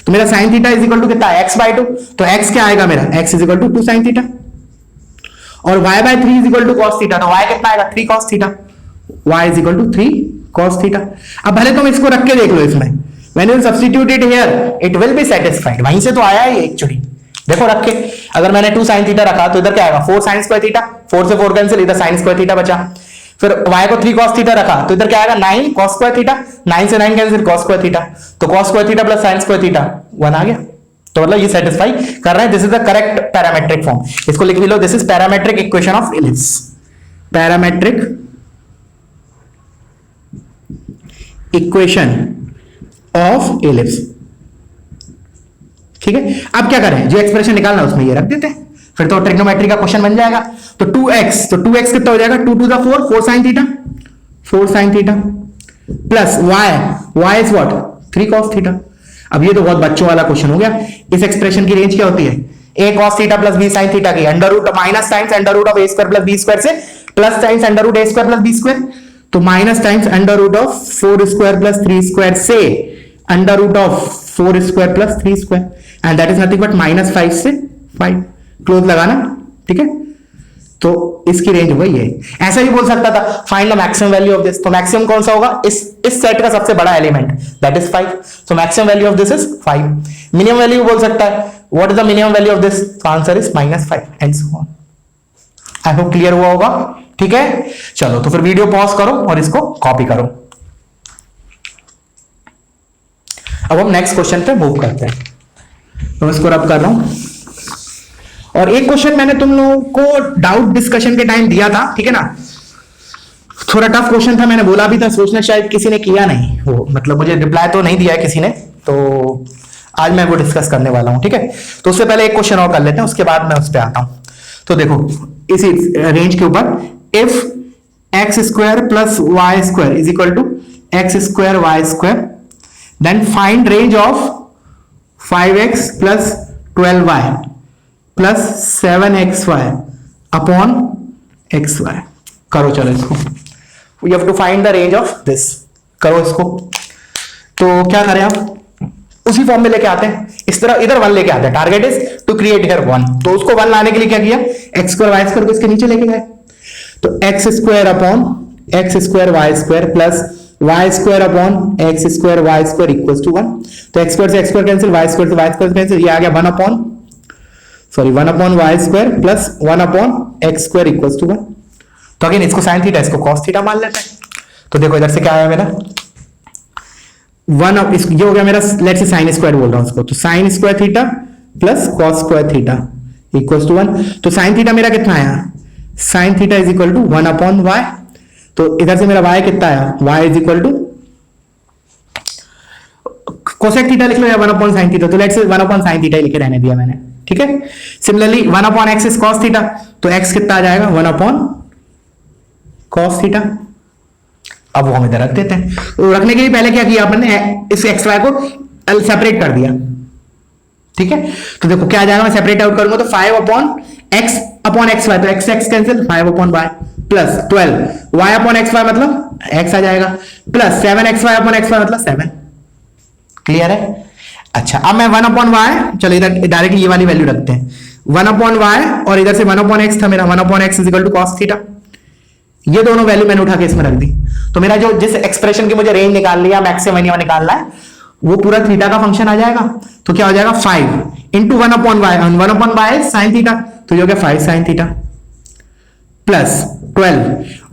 तो मेरा sin theta is equal to कितना है x/2, तो x क्या आएगा मेरा, x is equal to 2 sin theta, और y/3 is equal to cos theta, तो y कितना आएगा 3 cos theta, y is equal to 3 cos theta. अब भले तुम इसको रख के देख लो, इसमें when you substitute it here it will be satisfied, वहीं से तो आया है एक्चुअली, देखो रख के, अगर मैंने 2 sin थीटा रखा तो इधर क्या आएगा 4 sin स्क्वायर थीटा, 4 से 4 कैंसिल, इधर sin स्क्वायर थीटा बचा। फिर y को 3 cos थीटा रखा तो इधर क्या आएगा 9 cos स्क्वायर थीटा, 9 से 9 कैंसिल cos स्क्वायर थीटा, तो cos square theta plus sin square theta 1 आ गया। तो मतलब ये सेटिस्फाई कर रहे हैं, this is the correct parametric form. इसको लिख भी लो, this is parametric equation of ellipse, parametric equation of ellipse. ठीक है, अब क्या करें, जो एक्सप्रेशन निकालना है उसमें ये रख देते हैं, फिर तो ट्रिग्नोमेट्री का क्वेश्चन बन जाएगा। तो 2x, तो 2x कितना हो जाएगा 2 to the 4, 4 sin theta, 4 sin theta plus y is what 3 cos theta. अब ये तो बहुत बच्चों वाला क्वेश्चन हो गया। इस एक्सप्रेशन की रेंज क्या होती है, a cos theta plus b sin theta की under root minus times under root of a square plus b square से plus times under root a square plus b square, तो minus times under root of 4 square plus 3 square से under root of 4 square plus 3 square, and that is nothing but minus 5 से 5, क्लोज लगाना। ठीक है, तो इसकी रेंज वही है। ऐसा भी बोल सकता था find the maximum value of this, तो मैक्सिमम कौन सा होगा, इस सेट का सबसे बड़ा element, that is 5, so maximum value of this is 5। Minimum value बोल सकता है, what is the minimum value of this, answer is -5 and so on. I hope clear हुआ होगा। ठीक है, चलो तो फिर वीडियो पॉज करो और इसको कॉपी करो। अब हम नेक्स्ट क्वेश्चन पे मूव करते हैं, तो इसको रब कर रहा हूं। और एक क्वेश्चन मैंने तुम लोगों को डाउट डिस्कशन के टाइम दिया था, ठीक है ना, थोड़ा टफ क्वेश्चन था, मैंने बोला भी था, सोचना शायद किसी ने किया नहीं, वो मतलब मुझे रिप्लाई तो नहीं दिया है किसी ने, तो आज मैं वो डिस्कस करने वाला हूं। ठीक है, तो उससे पहले एक क्वेश्चन और कर लेते हैं, उसके बाद मैं उस पर आता हूं। तो देखो इसी रेंज के ऊपर, if x square plus y square is equal to x square y square, then find range of 5x plus 12y plus 7xy upon xy। करो चलो इसको, we have to find the range of this, करो इसको। तो क्या करें आप, उसी फॉर्म में लेके आते हैं, इस तरह इधर 1 लेके आते हैं, target is to create here 1, तो उसको 1 लाने के लिए क्या किया, एक्स स्क्वायर वाई स्क्वायर को इसके नीचे लेके गए, तो x square upon x square y square plus y square upon x square y square equals to 1, तो एक्स स्क्वायर से x square cancel, y square से वाई स्क्वायर कैंसिल, ये आ गया 1 upon y square plus 1 upon x square equals to 1। तो अगेन इसको साइन थीटा, इसको कॉस थीटा मान लेते हैं। तो देखो इधर से क्या आया मेरा 1 ऑफ, ये हो गया मेरा, लेट्स से साइन स्क्वायर बोल रहा हूं उसको, तो sine square theta plus cos square theta equals to 1। तो साइन थीटा मेरा कितना आया, sine theta is equal to 1 upon y, तो इधर से मेरा y कितना आया, y is equal to cosec theta लिख लो या 1 अपॉन साइन थीटा, तो let's say 1 upon sine theta लिखे रहने दिया मैंने। ठीक है, similarly 1 upon x is cos theta, तो x कितना आ जाएगा 1 अपॉन कॉस थीटा। अब वो हम इधर रख देते हैं, तो रखने के लिए पहले क्या किया आपने, इस एक्स वाई को सेपरेट कर दिया। ठीक है, तो देखो क्या आ जाएगा, मैं सेपरेट आउट करूंगा तो 5 अपॉन एक्स वाई, तो x x cancel, 5 upon y plus 12 y upon x y मतलब x आ जाएगा, plus 7xy upon x y मतलब 7। क्लियर है। अच्छा, अब मैं 1 अपॉन वाई, चलो इधर डायरेक्टली ये वाली वैल्यू रखते हैं, 1 अपॉन वाई और इधर से 1 अपॉन एक्स था मेरा, 1 upon x is equal to cos theta, ये दोनों वैल्यू मैंने उठा के इसमें रख दी। तो मेरा जो जिस एक्सप्रेशन की मुझे रेंज निकाल लिया, मैक्सिमम मिनिमम निकालना है, वो पूरा थीटा का फंक्शन आ जाएगा। तो क्या हो जाएगा 5 into 1 upon y, 1 upon y sine theta, तो ये हो गया 5 sine theta plus 12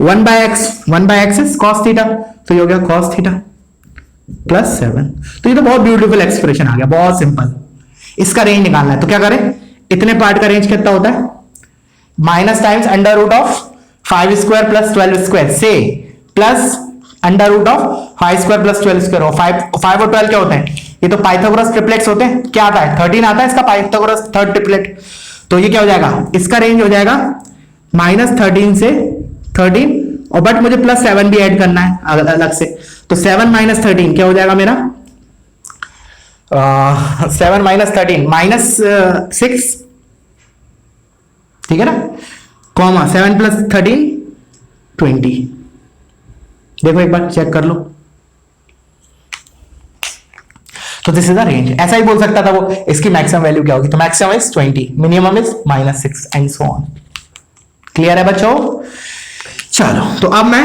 1 by x is cos theta, तो ये हो गया कॉस थीटा प्लस 7। तो ये तो बहुत ब्यूटीफुल एक्सप्रेशन आ गया, बहुत सिंपल। इसका रेंज निकालना है, तो क्या करें, इतने पार्ट का रेंज कितना होता है, minus times under root of 5 square plus 12 square से plus under root of 5 square plus 12 square, और 5 और 12 क्या होते हैं, ये तो पाइथागोरस ट्रिपलेट्स होते हैं। क्या आता है 13 आता है इसका पाइथागोरस थर्ड ट्रिपलेट, तो ये क्या हो जाएगा, इसका रेंज हो जाएगा -13 से 13, और बट मुझे प्लस 7 भी ऐड करना है अलग से, तो 7 माइनस 13 क्या हो जाएगा मेरा, 7 माइनस 13 -6, ठीक है ना, कॉमा 7 प्लस 13 20। देखो एक बार चेक कर लो, तो दिस इज द रेंज। ऐसा ही बोल सकता था वो, इसकी मैक्सिमम वैल्यू क्या होगी, तो maximum is 20, minimum is -6 and so on. Clear है बच्चों। चलो, तो अब मैं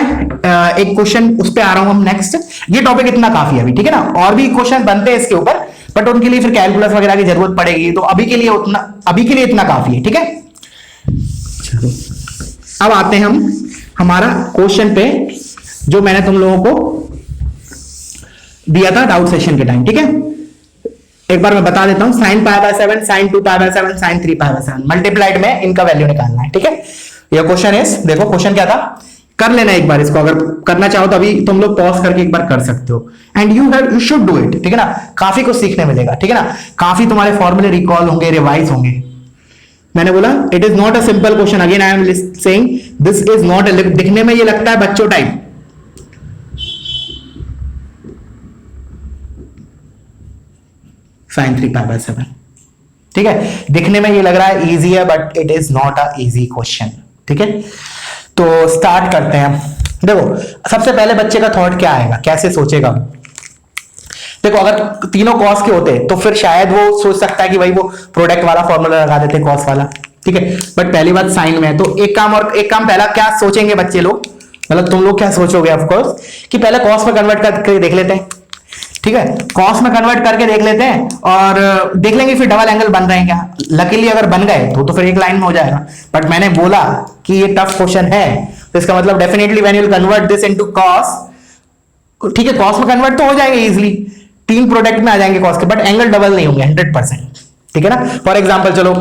एक क्वेश्चन उस पे आ रहा हूं हम नेक्स्ट। ये टॉपिक इतना काफी है अभी, ठीक है ना, और भी क्वेश्चन बनते हैं इसके ऊपर, बट उनके लिए फिर कैलकुलस वगैरह की जरूरत पड़ेगी, तो अभी के लिए इतना काफी है, ठीक है। अब आते हैं हम हमारा क्वेश्चन पे जो मैंने तुम लोगों को दिया था डाउट सेशन के टाइम, ठीक है। एक बार मैं बता देता हूं, sin pi by 7, sin 2 pi by 7, sin 3 pi by 7 multiplied में इनका वैल्यू निकालना है, ठीक है। ये क्वेश्चन है, देखो क्वेश्चन क्या था, कर लेना एक बार इसको, अगर करना चाहो तो अभी तुम लोग पॉज करके एक बार कर सकते हो, and you should do it, ठीक है ना। काफी कुछ सीखने मिलेगा, ठीक है ना, काफी तुम्हारे फॉर्मूले रिकॉल होंगे, रिवाइज होंगे। मैंने बोला it is not a simple question, again I am saying this is not, दिखने में ये लगता है बच्चों टाइप, sin 3 पाई बाय 7, ठीक है। दिखने में ये लग रहा है इजी है, but it is not a easy question, ठीक है। तो स्टार्ट करते हैं। देखो सबसे पहले बच्चे का थॉट क्या आएगा, कैसे सोचेगा। देखो अगर तीनों कॉस के होते तो फिर शायद वो सोच सकता है कि भाई वो प्रोडक्ट वाला फॉर्मूला लगा देते कॉस वाला, ठीक है। बट पहली बात साइन में है, तो एक काम पहला क्या सोचेंगे बच्चे लोग, मतलब तुम लोग क्या सोचोगे ऑफकोर्स, कि पहले कॉस में कन्वर्ट करके देख लेते हैं, ठीक है। कॉस में कन्वर्ट करके देख लेते हैं और देख लेंगे फिर डबल एंगल बन रहे हैं क्या। लकीली अगर बन गए तो फिर एक लाइन में हो जाएगा, बट मैंने बोला कि ये टफ क्वेश्चन है, तो इसका मतलब definitely when you will convert this into cos, ठीक है, कॉस में कन्वर्ट तो हो जाएंगे इजीली, तीन प्रोडक्ट में आ जाएंगे कॉस के, बट एंगल डबल नहीं होंगे 100%, ठीक है ना। फॉर एग्जाम्पल चलो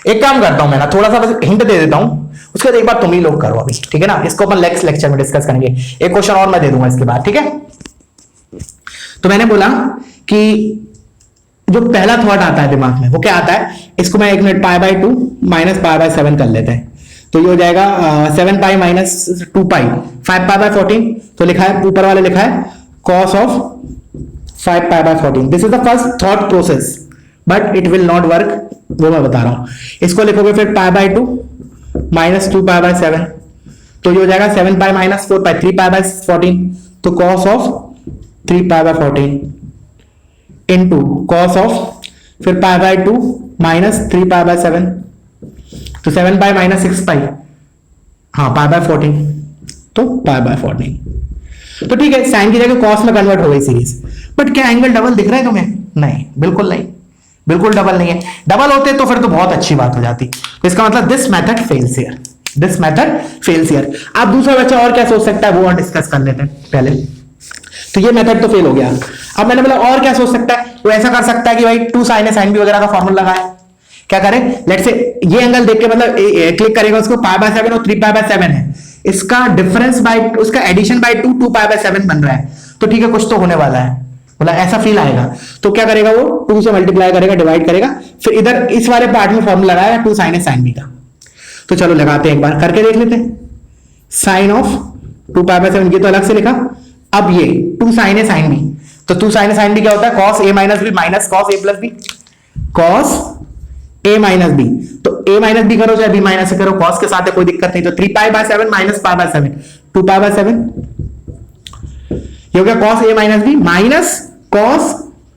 एक काम करता हूं मैं ना, थोड़ा सा बस हिंट दे देता हूं, उसके बाद एक बार तुम ही लोग करो अभी, ठीक है ना। इसको अपन नेक्स्ट लेक्चर में डिस्कस करेंगे, एक क्वेश्चन और मैं दे दूंगा इसके बाद, ठीक है। तो मैंने बोला कि जो पहला थॉट आता है दिमाग में वो क्या आता है, इसको मैं 1 minute pi by 2 minus pi by 7 कर लेते हैं, तो ये हो जाएगा 7 pi minus 2 pi, 5 pi by 14, तो लिखा है ऊपर वाले लिखा है cos of 5 pi by 14। This is the first thought process, but it will not work, वो मैं बता रहा हूं। इसको लिखोगे फिर pi by 2 minus 2 pi by 7, तो ये हो जाएगा 7 pi minus 4 pi, 3 pi by 14, तो cos of 3 pi by 14 into cos of फिर pi by 2 minus 3 pi by 7, तो 7 पाई माइनस 6 पाई, हाँ पाई बाय 14, तो पाई बाय 14। तो ठीक है, साइन की जगह कॉस में कन्वर्ट हो गई सीरीज, बट क्या एंगल डबल दिख रहा है तुम्हें? नहीं, बिल्कुल नहीं, बिल्कुल डबल नहीं है। डबल होते तो फिर तो बहुत अच्छी बात हो जाती, तो इसका मतलब this method fails here, this method fails here. अब दूसरा बच्चा और क्या सोच सकता है वो और डिस्कस कर लेते हैं पहले। तो ये मेथड तो फेल हो गया। अब मैंने बोला और क्या सोच सकता है, वो ऐसा कर सकता है कि भाई 2 sin A sin B वगैरह का फॉर्मूला लगाए। क्या करें, लेट्स से ये एंगल देख के मतलब क्लिक करेगा उसको, पाई बाय 7 और 3 पाई बाय 7 है, इसका डिफरेंस बाय उसका एडिशन बाय 2 पाई बाय 7 बन रहा है, तो ठीक है कुछ तो होने वाला है, बोला ऐसा फील आएगा। तो क्या करेगा वो 2 से मल्टीप्लाई करेगा, डिवाइड करेगा, फिर इधर इस वाले पार्ट में फॉर्मूला लगाएगा 2 sin A sin B का। तो चलो लगाते हैं, एक बार करके देख लेते हैं। साइन ऑफ 2 पाई बाय 7, ये तो अलग से लिखा, अब ये 2 sin A sin B, तो 2 sin A sin B क्या होता है, cos A minus B minus cos A plus B, cos A minus B, तो A माइनस बी करो चाहे B माइनस से करो, cos के साथ है कोई दिक्कत नहीं, तो 3 pi by 7 minus pi by 7, 2 pi by 7, ये हो गया cos A minus B minus cos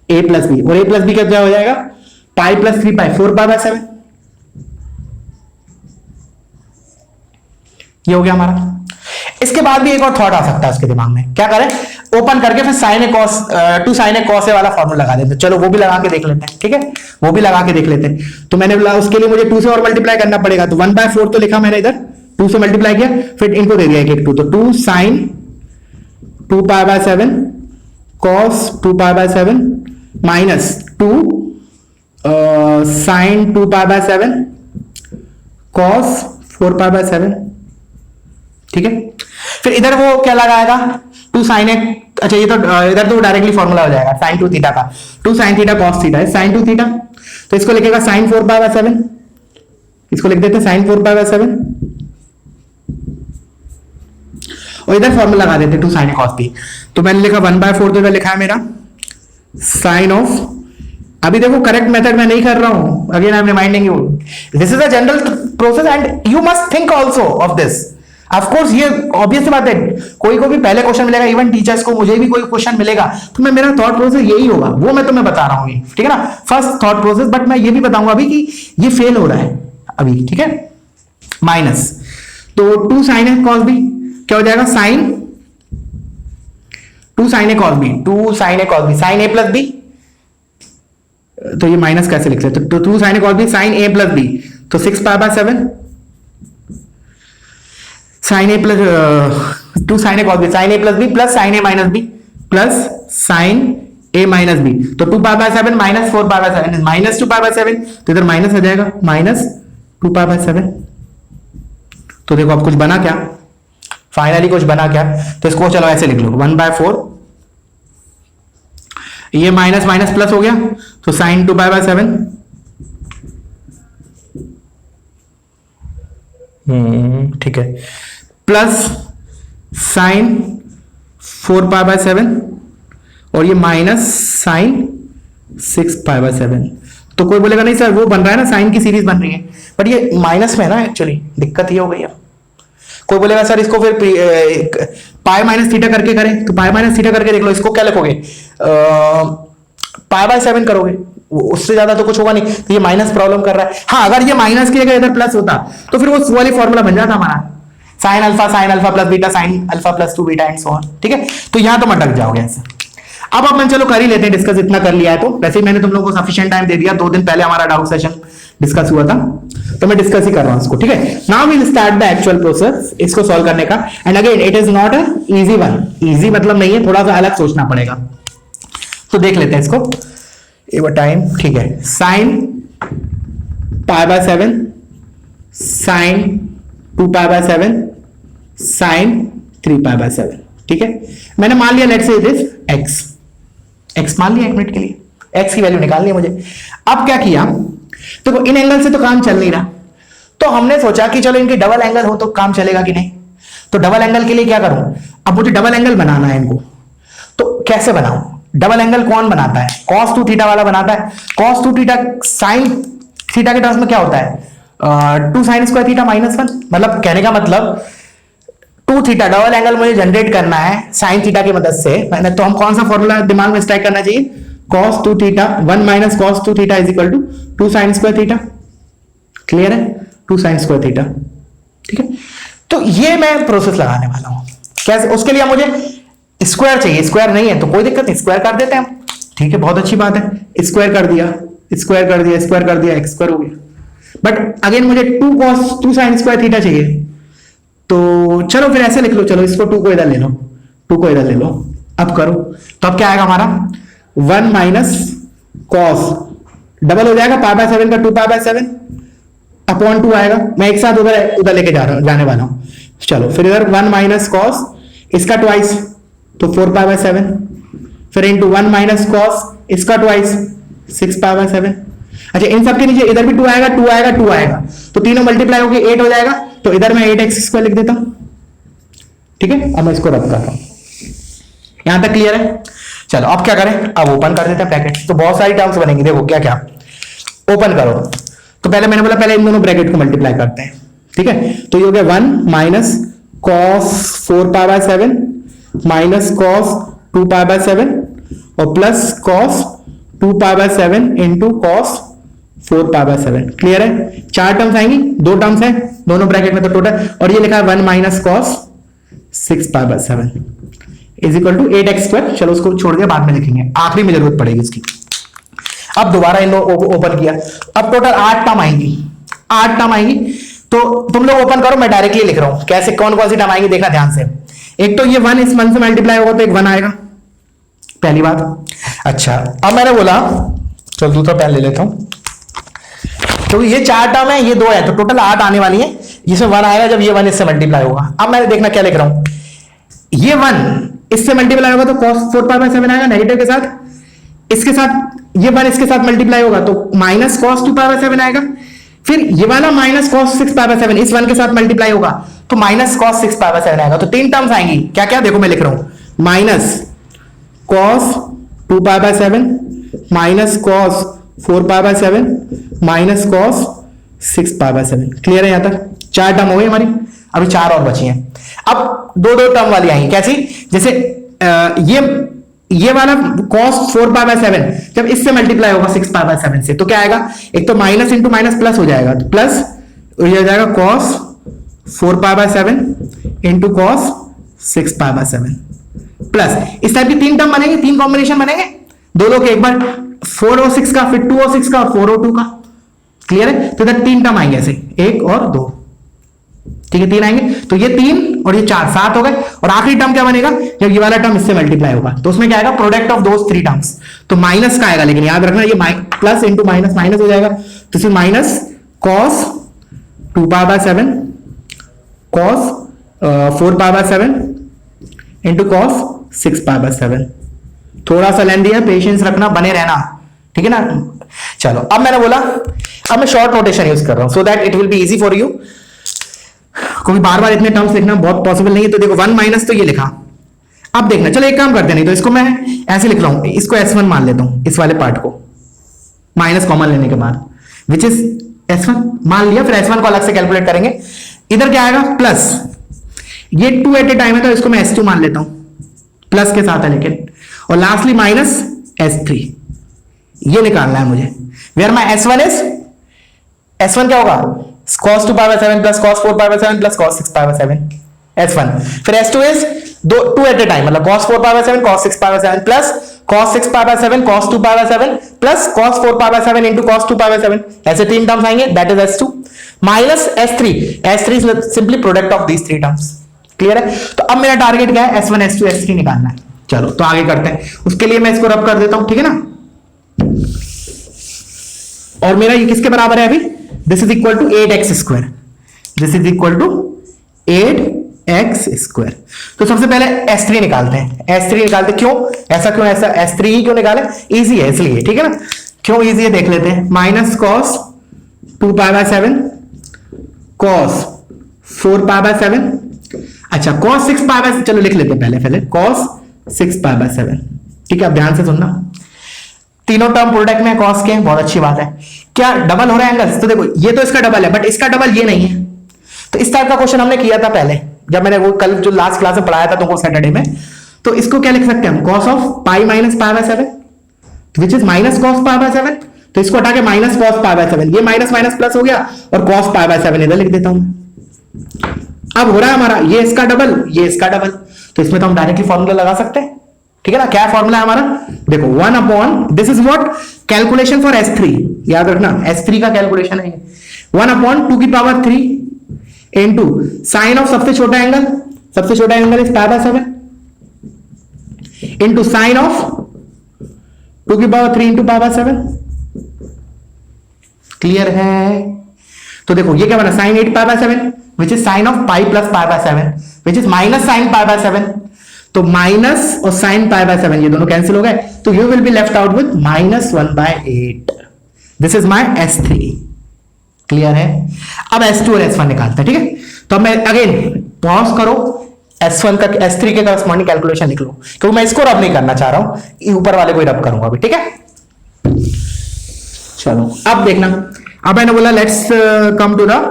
A plus B, और A प्लस बी क्या हो जाएगा, pi plus 3 pi 4 pi by 7, ये हो गया हमारा। इसके बाद भी एक और थॉट आ सकता है उसके दिमाग में, क्या करें, ओपन करके फिर sin A cos 2 sin A cos A वाला फॉर्मूला लगा देते हैं। चलो वो भी लगा के देख लेते हैं, ठीक है, वो भी लगा के देख लेते हैं। तो मैंने बोला उसके लिए मुझे 2 से और मल्टीप्लाई करना पड़ेगा, तो 1/4 तो लिखा मैंने इधर, 2 से मल्टीप्लाई किया, फिर इनको दे दिया एक 2, तो 2 sin 2 pi by 7 cos 2 pi by 7 minus 2 sin 2 pi by 7 cos 4 pi by 7, ठीक है। फिर इधर वो क्या लगाएगा 2 sin A, अच्छा ये तो इधर तो डायरेक्टली फॉर्मूला हो जाएगा sin 2 थीटा का, 2 sin थीटा cos थीटा है sin 2 थीटा, तो इसको लिखेगा sin 4 पाई बाय 7, इसको लिख देते हैं sin 4 पाई बाय 7, और इधर फॉर्मूला लगा देते 2 sin A cos B। तो मैंने लिखा 1/4, तो इधर लिखा है मेरा साइन ऑफ, अभी देखो करेक्ट मेथड मैं नहीं कर रहा हूं, again I M reminding you this is a general process and you must think also of this. Of course ये ऑब्वियस बात है, कोई को भी पहले क्वेश्चन मिलेगा, इवन टीचर्स को, मुझे भी कोई क्वेश्चन मिलेगा, तो मैं मेरा थॉट प्रोसेस यही होगा, वो मैं तुम्हें बता रहा हूँ, ठीक है ना, फर्स्ट थॉट प्रोसेस। बट मैं ये भी बताऊंगा अभी कि ये फेल हो रहा है अभी, ठीक है। माइनस, तो 2 sin A cos B क्या हो जाएगा, sign 2 sin A cos B, 2 sin A cos B, sin A plus B तो ये माइनस कैसे लिख सकते? तो 2 sin a cos b sin a plus b, तो 6 pi by 7 sin a plus 2 sin a cos b sin a plus b plus sin a minus b plus sin a minus b, तो 2 pi by 7 minus 4 pi by 7 minus 2 pi by 7, तो इधर माइनस आ जाएगा माइनस 2 पाई बाय 7। तो देखो अब कुछ बना क्या, फाइनली कुछ बना क्या, तो इसको चलो ऐसे लिख लो 1/4, ये माइनस माइनस प्लस हो गया, तो साइन 2 पाई बाय 7 ठीक है, प्लस साइन 4 पाई बाय 7 और ये माइनस साइन 6 पाई बाय 7। तो कोई बोलेगा नहीं सर वो बन रहा है ना, साइन की सीरीज बन रही है, बट ये माइनस में है ना, एक्चुअली दिक्कत ये हो गई है। कोई बोलेगा सर इसको फिर पाई माइनस थीटा करके करें, तो पाई माइनस थीटा करके देख लो, इसको क्या लिखोगे, पाई बाय 7 करोगे, उससे ज्यादा तो कुछ होगा नहीं। तो ये माइनस प्रॉब्लम कर रहा है। हाँ, अगर ये माइनस की जगह इधर प्लस होता तो फिर वो वाली फॉर्मूला बन जाता हमारा, sine alpha plus beta sine alpha plus 2 beta and so on. ठीक है, तो यहां तो अटक जाओगे ऐसे। अब अपन चलो कर ही लेते हैं डिस्कस, इतना कर लिया है तो वैसे ही मैंने तुम लोगों को सफिशिएंट टाइम दे दिया, 2 दिन पहले हमारा डाउट सेशन डिस्कस हुआ था, तो मैं डिस्कस ही कर रहा हूं इसको। ठीक है, now we will start the actual process इसको सॉल्व करने का। And again it is not a easy one, easy मतलब नहीं है, थोड़ा सा अलग सोचना पड़ेगा। तो देख लेते हैं इसको एक टाइम। ठीक है, sine pi by 7 sine 2 pi by 7 sine 3 pi by 7। ठीक है, मैंने मान लिया let's say it is x, x मान लिया एक मिनट के लिए, एक्स की वैल्यू निकालनी है मुझे। अब क्या किया, तो इन एंगल से तो काम चल नहीं रहा, तो हमने सोचा कि चलो इनकी डबल एंगल हो तो काम चलेगा कि नहीं। तो डबल एंगल के लिए क्या करूं, अब मुझे डबल एंगल बनाना है इनको, तो कैसे बनाऊं? डबल एंगल कौन बनाता है? cos 2 थीटा वाला बनाता है। cos 2 थीटा sin थीटा के टर्म्स में क्या होता है, 2 sin स्क्वायर थीटा -1। मतलब कहने का मतलब 2 थीटा डबल एंगल मुझे जनरेट करना है sin थीटा की मदद से, मैंने तो हम कौन सा फॉर्मूला दिमाग में स्ट्राइक करना चाहिए, cos 2 theta 1 minus cos 2 theta is equal to 2 sin square theta. Clear है, 2 sin स्क्वायर थीटा। ठीक है, तो ये मैं प्रोसेस लगाने वाला हूं। कैसे? उसके लिए मुझे स्क्वायर चाहिए, स्क्वायर नहीं है तो कोई दिक्कत नहीं, स्क्वायर कर देते हैं हम। ठीक है, बहुत अच्छी बात है, स्क्वायर कर दिया, स्क्वायर कर दिया, स्क्वायर कर दिया, एक्स स्क्वायर हो गया। बट अगेन मुझे 2 sin स्क्वायर थीटा चाहिए, तो चलो फिर ऐसे लिख लो, चलो इसको 2 को इधर ले लो, 2 को इधर ले लो। अब करो, तो अब क्या आएगा हमारा 1 माइनस कॉस, डबल हो जाएगा पाई बाय 7 का 2 पाई बाय 7 अपॉन 2 आएगा। मैं एक साथ उधर लेके जाने वाला हूं। चलो फिर इधर 1 माइनस कॉस, इसका ट्वाइस तो 4 पाई बाय 7, फिर इंटू 1 माइनस कॉस, इसका ट्वाइस 6 पाई बाय 7। अच्छा, इन सब के नीचे इधर भी 2 आएगा, 2 आएगा, 2 आएगा, तो तीनों मल्टीप्लाई होकर 8 हो जाएगा, तो इधर मैं 8x स्क्वायर लिख देता हूं। ठीक है, अब मैं इसको रद्द कर रहा हूं। यहां तक क्लियर है? चलो अब क्या करें, अब ओपन कर देते हैं ब्रैकेट। तो बहुत सारी टर्म्स बनेंगी, देखो क्या क्या ओपन करो। तो पहले मैंने बोला पहले इन दोनों ब्रैकेट को मल्टीप्लाई करते हैं। ठीक है, तो ये हो गया 1 minus cos 4 pi by 7 minus cos 2 pi by 7 और plus cos 2 pi by 7 into cos 4 pi by 7। Clear है? 4 टर्म्स आएंगी, 2 टर्म्स है दोनों ब्रैकेट में, तो टोटल, और ये लिखा है 1 minus cos 6 pi by 7 is equal to 8x square. चलो उसको छोड़ दिया, बाद में लिखेंगे, आखिरी में जरूरत पड़ेगी इसकी। अब दोबारा इन लोग ओपन किया, अब टोटल 8 टर्म आएंगी, 8 टर्म आएंगी। तो तुम लोग ओपन करो, मैं डायरेक्टली लिख रहा हूं कैसे, कौन कौन सी टर्म आएंगी देखना ध्यान से। एक तो ये 1 इस 1 से मल्टीप्लाई होगा तो एक 1 आएगा, पहली बात। अच्छा, अब मैंने बोला चलो दूसरा पेन ले लेता हूं, तो ये 4 टर्म है, ये 2 है, तो टोटल 8 आने वाली है, जिसमें 1 आएगा जब ये 1 इससे मल्टीप्लाई होगा। अब मैंने देखना क्या लिख रहा हूं, ये 1 इससे मल्टीप्लाई होगा तो cos 4 पाई बाय 7 आएगा नेगेटिव के साथ, इसके साथ ये 1 इसके साथ मल्टीप्लाई होगा तो माइनस cos 2 पाई बाय 7 आएगा, फिर ये वाला माइनस cos 6 पाई बाय 7 इस 1 के साथ मल्टीप्लाई होगा तो माइनस cos 6 पाई बाय 7 आएगा। तो 3 टर्म्स आएंगी, क्या क्या देखो मैं लिख रहा हूं, minus cos 2 pi by 7 minus cos 4 pi by 7 minus cos 6 pi by 7। Clear है? यहां तक 4 टर्म हो गई हमारी, अभी 4 और बची हैं। अब 2 टर्म वाली आएंगी, कैसी, जैसे ये वाला cos 4 पाई बाय 7 जब इससे मल्टीप्लाई होगा 6 पाई बाय 7 से, तो क्या आएगा, एक तो माइनस इंटू माइनस प्लस हो जाएगा, तो प्लस हो जाएगा cos 4 pi by 7 into cos 6 pi by 7 plus इस टाइप की 3 टर्म बनेंगे, 3 कॉम्बिनेशन बनेंगे, दोनों के एक बार 4 और 6 का, फिर 2 और 6 का, और 4 और 2 का। क्लियर है? तो इधर 3 टर्म आएंगे ऐसे, 1 और 2, ठीक है, 3 आएंगे। तो ये 3 और ये 4, 7 हो गए। और आखिरी टर्म क्या बनेगा? जब ये वाला टर्म इससे मल्टीप्लाई होगा तो उसमें क्या आएगा? Product of those 3 terms. तो माइनस का आएगा, लेकिन याद रखना ये प्लस इंटू माइनस माइनस हो जाएगा। तो इसमें minus cos 2 pi by 7 cos 4 pi by 7 into cos 6 pi by 7। थोड़ा सा लेंदी है, पेशेंस रखना, बने रहना, ठीक है ना। चलो, अब मैंने बोला, अब मैं शॉर्ट नोटेशन यूज कर रहा हूं so that it will be easy for you, क्योंकि बार बार इतने टर्म्स लिखना बहुत पॉसिबल नहीं है। तो देखो 1 माइनस तो ये लिखा। अब देखना, चलो एक काम करते हैं, नहीं तो इसको मैं ऐसे लिख रहा हूं, इसको S1 मान लेता हूं, इस वाले पार्ट को माइनस कॉमन लेने के बाद, विच इज S1 मान लिया। फिर S1 को अलग से कैलकुलेट करेंगे। इधर क्या आएगा? प्लस, ये 2 एट ए टाइम है तो इसको मैं S2 मान लेता हूं, प्लस के साथ है लेकिन। और लास्टली माइनस S3, ये निकालना है मुझे। Where my S1 is, S1 क्या होगा? cos 2 pi by 7 plus cos 4 pi by 7 plus cos 6 pi by 7, S1। फिर S2 is 2 at a time, मतलब cos 4 pi by 7 cos 6 pi by 7 plus cos 6 pi by 7 cos 2 pi by 7 plus cos 4 pi by 7 into cos 2 pi by 7। ऐसे 3 टर्म्स आएंगे, that is S2 minus S3। S3 is simply product of these 3 terms. Clear है? तो अब मेरा टारगेट क्या है? S1 S2 S3 निकालना है। चलो तो आगे करते हैं। उसके लिए मैं इसको रब कर देता हूं, ठीक है ना। और मेरा ये किसके बराबर है अभी? This is equal to 8x square, this is equal to 8x square. तो सबसे पहले S3 निकालते हैं। S3 निकालते क्यों? ऐसा क्यों? ऐसा S3 ही क्यों निकाले? इजी है इसलिए, ठीक है ना। क्यों इजी है देख लेते हैं। Minus cos 2 pi by 7 cos 4 pi by 7, अच्छा कॉस 6 पाई बाय, चलो लिख लेते हैं पहले कॉस 6 पाई बाय 7, ठीक है। अब ध्यान से सुनना, तीनों टर्म प्रोडक्ट में कॉस के, बहुत अच्छी बात है। क्या डबल हो रहा है एंगल्स? तो देखो ये तो इसका डबल है, बट इसका डबल ये नहीं है। तो इस टाइप का क्वेश्चन हमने किया था पहले, जब मैंने वो कल जो लास्ट क्लास में पढ़ाया था तुमको सैटरडे में। तो इसको क्या लिख सकते हैं हम? Cos of pi minus pi by 7 which is minus cos pi by 7। तो इसको हटा के माइनस कॉस पाई बाय 7, ये माइनस माइनस प्लस हो गया, और कॉस पाई बाय 7 इधर लिख देता हूं। अब हो रहा है हमारा ये इसका डबल, ये इसका डबल, तो इसमें तो हम डायरेक्टली फॉर्मूला लगा सकते हैं, ठीक है ना। क्या फॉर्मूला है हमारा? देखो 1 upon, this is what calculation for S3, याद रखना S3 का कैलकुलेशन है 1 अपॉन 2 की पावर 3 इंटू साइन ऑफ सबसे छोटा एंगल, सबसे छोटा angle is pi by 7 into sine of 2 की power 3 into pi by 7। Clear है? तो देखो ये क्या बना? Sine 8 pi by 7 which is sine of pi plus pi by 7 which is minus sine pi by 7। तो माइनस और साइन पाई बाय 7 ये दोनों कैंसिल हो गए, तो you will be left out with minus 1/8। This is my S3। Clear है? अब S2 और S1 निकालते हैं, ठीक है। तो अब मैं अगेन पॉज करो, S1 का S3 के करस्पॉन्डिंग कैलकुलेशन लिख लो, क्योंकि मैं इसको रब नहीं करना चाह रहा हूं, ऊपर वाले को ही रब करूंगा अभी, ठीक है। चलो अब देखना, अब मैंने बोला लेट्स कम टू द,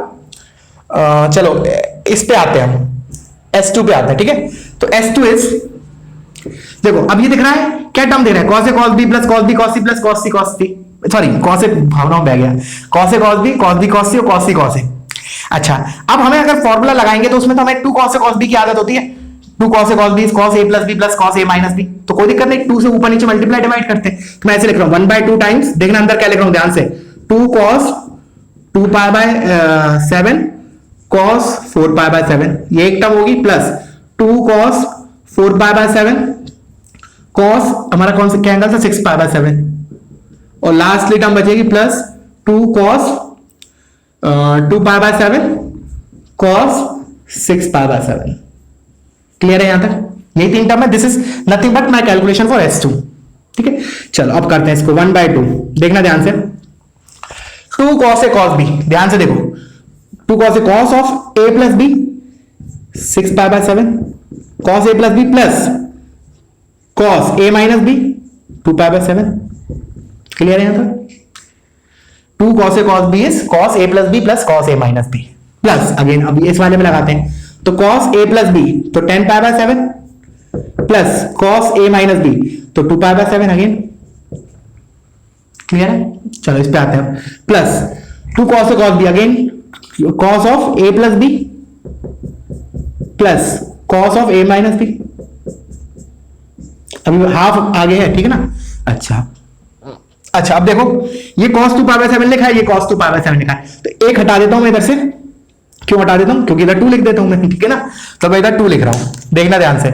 चलो इस पे आते हैं हम, S2 पे आते हैं, ठीक है। तो S2 इज, देखो अब ये दिख रहा है क्या टर्म दे रहा है? cos A cos B plus cos B cos C plus cos C cos B, sorry cos A भावनाओं में बह गया, cos A cos B cos B cos C और cos C cos A। अच्छा अब हमें अगर फॉर्मूला लगाएंगे तो उसमें तो हमें 2 cos A cos B की आदत होती है। 2 cos A cos B cos A plus B plus cos A minus B, तो कोई दिक्कत नहीं, 2 से ऊपर नीचे मल्टीप्लाई डिवाइड करते हैं। तो मैं ऐसे लिख रहा हूं 1/2 टाइम्स, देखना अंदर क्या लिख रहा हूं ध्यान से, 2 cos 2 pi by 7 cos 4 pi by 7, ये एक टर्म होगी, plus 2 cos 4 pi by 7 cos हमारा कौन सा क्या एंगल था? 6 पाई बाय 7, और लास्टली टर्म बचेगी plus 2 cos 2 pi by 7 cos 6 pi by 7। Clear है यहां तक? यही 3 टर्म है। This is nothing but my calculation for S2, ठीक है। चलो अब करते हैं इसको 1/2, देखना ध्यान से, 2 cos A cos B, ध्यान से देखो, 2 cos A cos of A plus B 6 pi by 7 cos A plus B plus cos A minus B 2 pi by 7। Clear है यहां तक? 2 cos A cos B is cos A plus B plus cos A minus B plus, again अब इस वाले में लगाते हैं, तो cos A प्लस B तो 10 पाई by 7 plus cos A minus B तो 2 पाई बाय 7 अगेन। क्लियर है? चलो इस पे आते हैं, plus 2 cos A cos B again cos of A plus B plus cos of A minus B, अभी हाफ आगे है, ठीक है ना। अच्छा अच्छा अब देखो, ये cos 2 पाई बाय 7 लिखा है, ये cos 2 पाई बाय 7 लिखा है, तो एक हटा देता हूं मैं इधर से। क्यों हटा देता हूं? क्योंकि इधर 2 लिख देता हूं मैं, ठीक है ना। तो मैं इधर 2 लिख रहा हूं, देखना ध्यान से,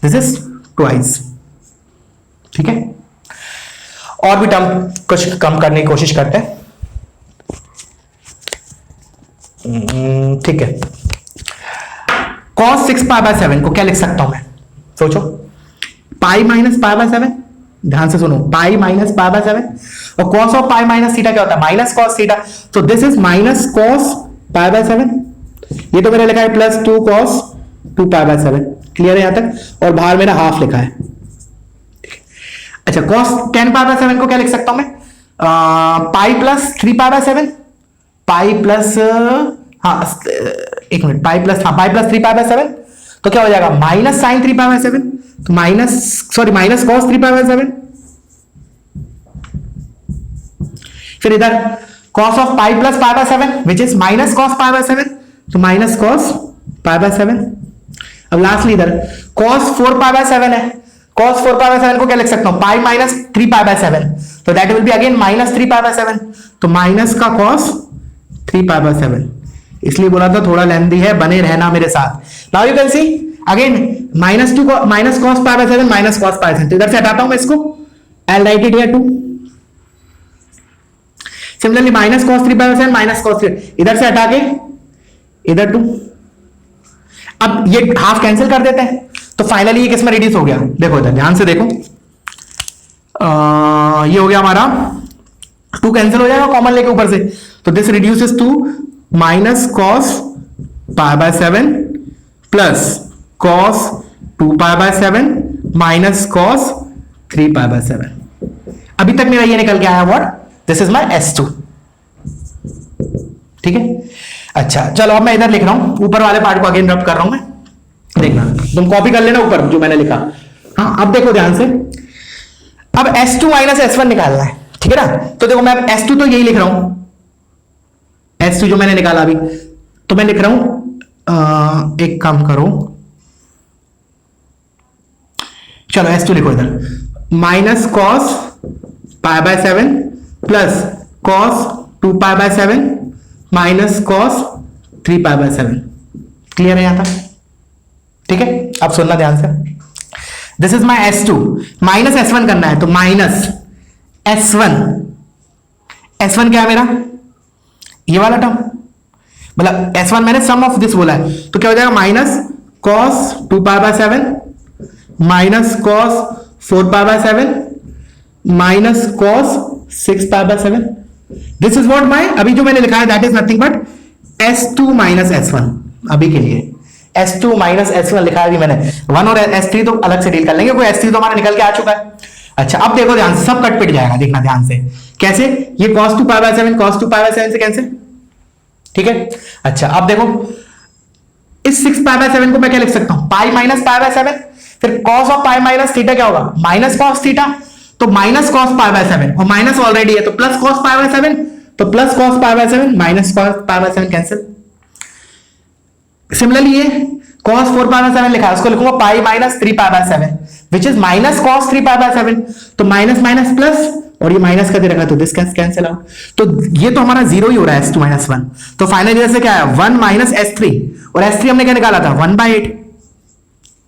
दिस इज ट्वाइस, ठीक है। और भी टर्म कुछ कम करने की कोशिश करते हैं, ठीक है। cos 6 पाई बाय 7 को क्या लिख सकता हूं मैं, सोचो। पाई माइनस पाई बाय 7, ध्यान से सुनो, पाई माइनस पाई बाय 7, और cos of pi minus theta क्या होता है, माइनस cos थीटा, तो this is minus cos pi by 7। ये तो मैंने लिखा है plus 2 cos 2 pi by 7, clear है यहां तक, और बाहर मेरा हाफ लिखा है। अच्छा cos 10 पाई बाय 7 को क्या लिख सकता हूं मैं, pi plus 3 pi by 7, pi plus, हाँ एक मिनट, पाई प्लस, हाँ पाई प्लस 3 पाई बाय 7, तो क्या हो जाएगा माइनस साइन 3 पाई बाय 7, तो minus, sorry minus cos 3 pi by 7। फिर इधर cos of pi plus pi by 7 which is minus cos pi by 7, तो माइनस cos पाई बाय 7। अब लास्टली इधर cos 4 पाई बाय 7 है, cos 4 पाई बाय 7 को क्या लिख सकता हूं, पाई माइनस 3 पाई बाय 7, तो that will be again minus 3 pi by 7, तो माइनस का cos 3 पाई बाय 7। इसलिए बोला था थोड़ा लेंथी है, बने रहना मेरे साथ। Now you can see again minus 2 minus cos pi by 7 minus cos pi by 7, तो इधर से हटाता हूं मैं इसको, I'll write it here 2। Similarly minus cos 3 pi by 7 minus cos 3, इधर से हटा के इधर 2। अब ये हाफ कैंसिल कर देते हैं, तो फाइनली ये किसमें रिड्यूस हो गया, देखो इधर ध्यान से देखो, ये हो गया हमारा 2 कैंसिल हो जाएगा कॉमन लेके ऊपर से, तो this reduces to minus cos pi by 7 plus cos 2 pi by 7 minus cos 3 pi by 7। अभी तक मेरा ये निकल के आया what, this is my S2, ठीक है। अच्छा चलो अब मैं इधर लिख रहा हूं, ऊपर वाले पार्ट को अगेन रब कर रहा हूं मैं, देखना तुम कॉपी कर लेना ऊपर जो मैंने लिखा। हाँ अब देखो ध्यान से, अब S2 माइनस S1 निकालना है, ठीक है ना। तो देखो मैं S2 तो यही लिख रहा हूं, S2 जो मैंने निकाला अभी, तो मैं लिख रहा हूं, एक काम करो, चलो S2 लिखो इधर, minus cos pi by 7 plus cos 2 pi by 7 minus cos 3 pi by 7, clear है यहां तक, ठीक है। अब सुनना ध्यान से, this is my S2, minus S1 करना है, तो माइनस S1, S1 क्या है मेरा, ये वाला टर्म, मतलब S1 मैंने सम ऑफ दिस बोला है, तो क्या हो जाएगा minus cos 2 pi by 7 minus cos 4 pi by 7 minus cos 6 pi by 7। This is what my, अभी जो मैंने लिखा है that is nothing but S2 minus S1, अभी के लिए S2 माइनस S1 लिखा है अभी मैंने, 1 और S3 तो अलग से डील कर लेंगे, कोई S3 तो हमारा निकल के आ चुका है। अच्छा अब देखो ध्यान से, सब कट पिट जाएगा, देखना ध्यान से कैसे, ये cos 2 pi by 7 cos 2 pi by 7 से कैंसिल, ठीक है। अच्छा अब देखो इस 6 पाई बाय 7 को मैं क्या लिख सकता हूं, पाई माइनस पाई बाय 7, फिर cos of pi minus theta क्या होगा, माइनस cos थीटा, तो माइनस cos पाई बाय 7, और माइनस ऑलरेडी है तो प्लस cos पाई बाय 7, तो plus cos pi by 7 minus cos pi by 7 cancel. Similarly ये cos 4 पाई बाय 7 लिखा है, उसको लिखूंगा पाई minus 3 pi by 7 which is minus cos 3 pi by 7, तो माइनस माइनस प्लस, और ये माइनस करके रखा तो दिस कैंसिल आउट, तो ये तो हमारा जीरो ही हो रहा है S2 माइनस 1, तो फाइनल जैसे क्या है 1 माइनस S3, और S3 हमने क्या निकाला था 1 बाय 8,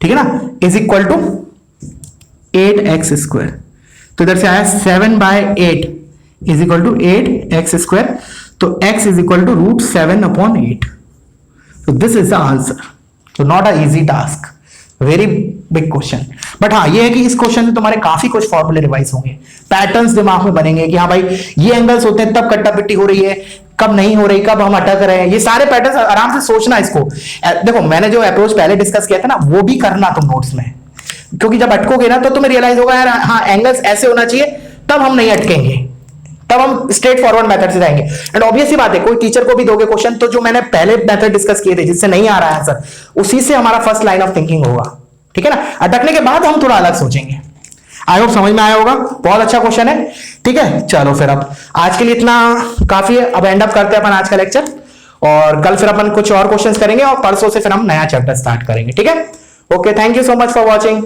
ठीक है ना, is equal to 8x square, तो इधर से आया 7 by 8 is equal to 8x square, तो x is equal to root 7 upon 8, तो दिस इज द आंसर। तो not a easy task, very big question, but हाँ ये है कि इस क्वेश्चन में तुम्हारे काफी कुछ फॉर्मूले रिवाइज होंगे, पैटर्न्स दिमाग में बनेंगे कि हाँ भाई ये एंगल्स होते हैं तब कट्टा पिट्टी हो रही है, कब नहीं हो रही, कब हम अटक रहे हैं, ये सारे पैटर्न्स आराम से सोचना इसको। देखो मैंने जो अप्रोच पहले डिस्कस किया था ना, वो भी करना तुम नोट्स में, क्योंकि जब अटकोगे ना तो तुम्हें रियलाइज होगा यार हाँ एंगल्स ऐसे होना चाहिए, तब हम नहीं अटकेंगे, तब हम स्ट्रेट फॉरवर्ड मेथड से जाएंगे। एंड ऑब्वियस सी बात है, कोई टीचर को भी दोगे क्वेश्चन तो जो मैंने पहले मेथड डिस्कस किए थे जिससे नहीं आ रहा है आंसर, उसी से हमारा फर्स्ट लाइन ऑफ थिंकिंग होगा, ठीक है ना। अटकने के बाद हम थोड़ा अलग सोचेंगे। आई होप समझ में आया होगा, बहुत अच्छा क्वेश्चन है, ठीक है। चलो फिर अब आज के लिए इतना काफी है, अब एंड अप करते हैं अपन आज का लेक्चर, और कल फिर अपन कुछ और क्वेश्चंस करेंगे, और परसों से फिर हम नया चैप्टर स्टार्ट करेंगे, ठीक है। Okay, thank you so much for watching.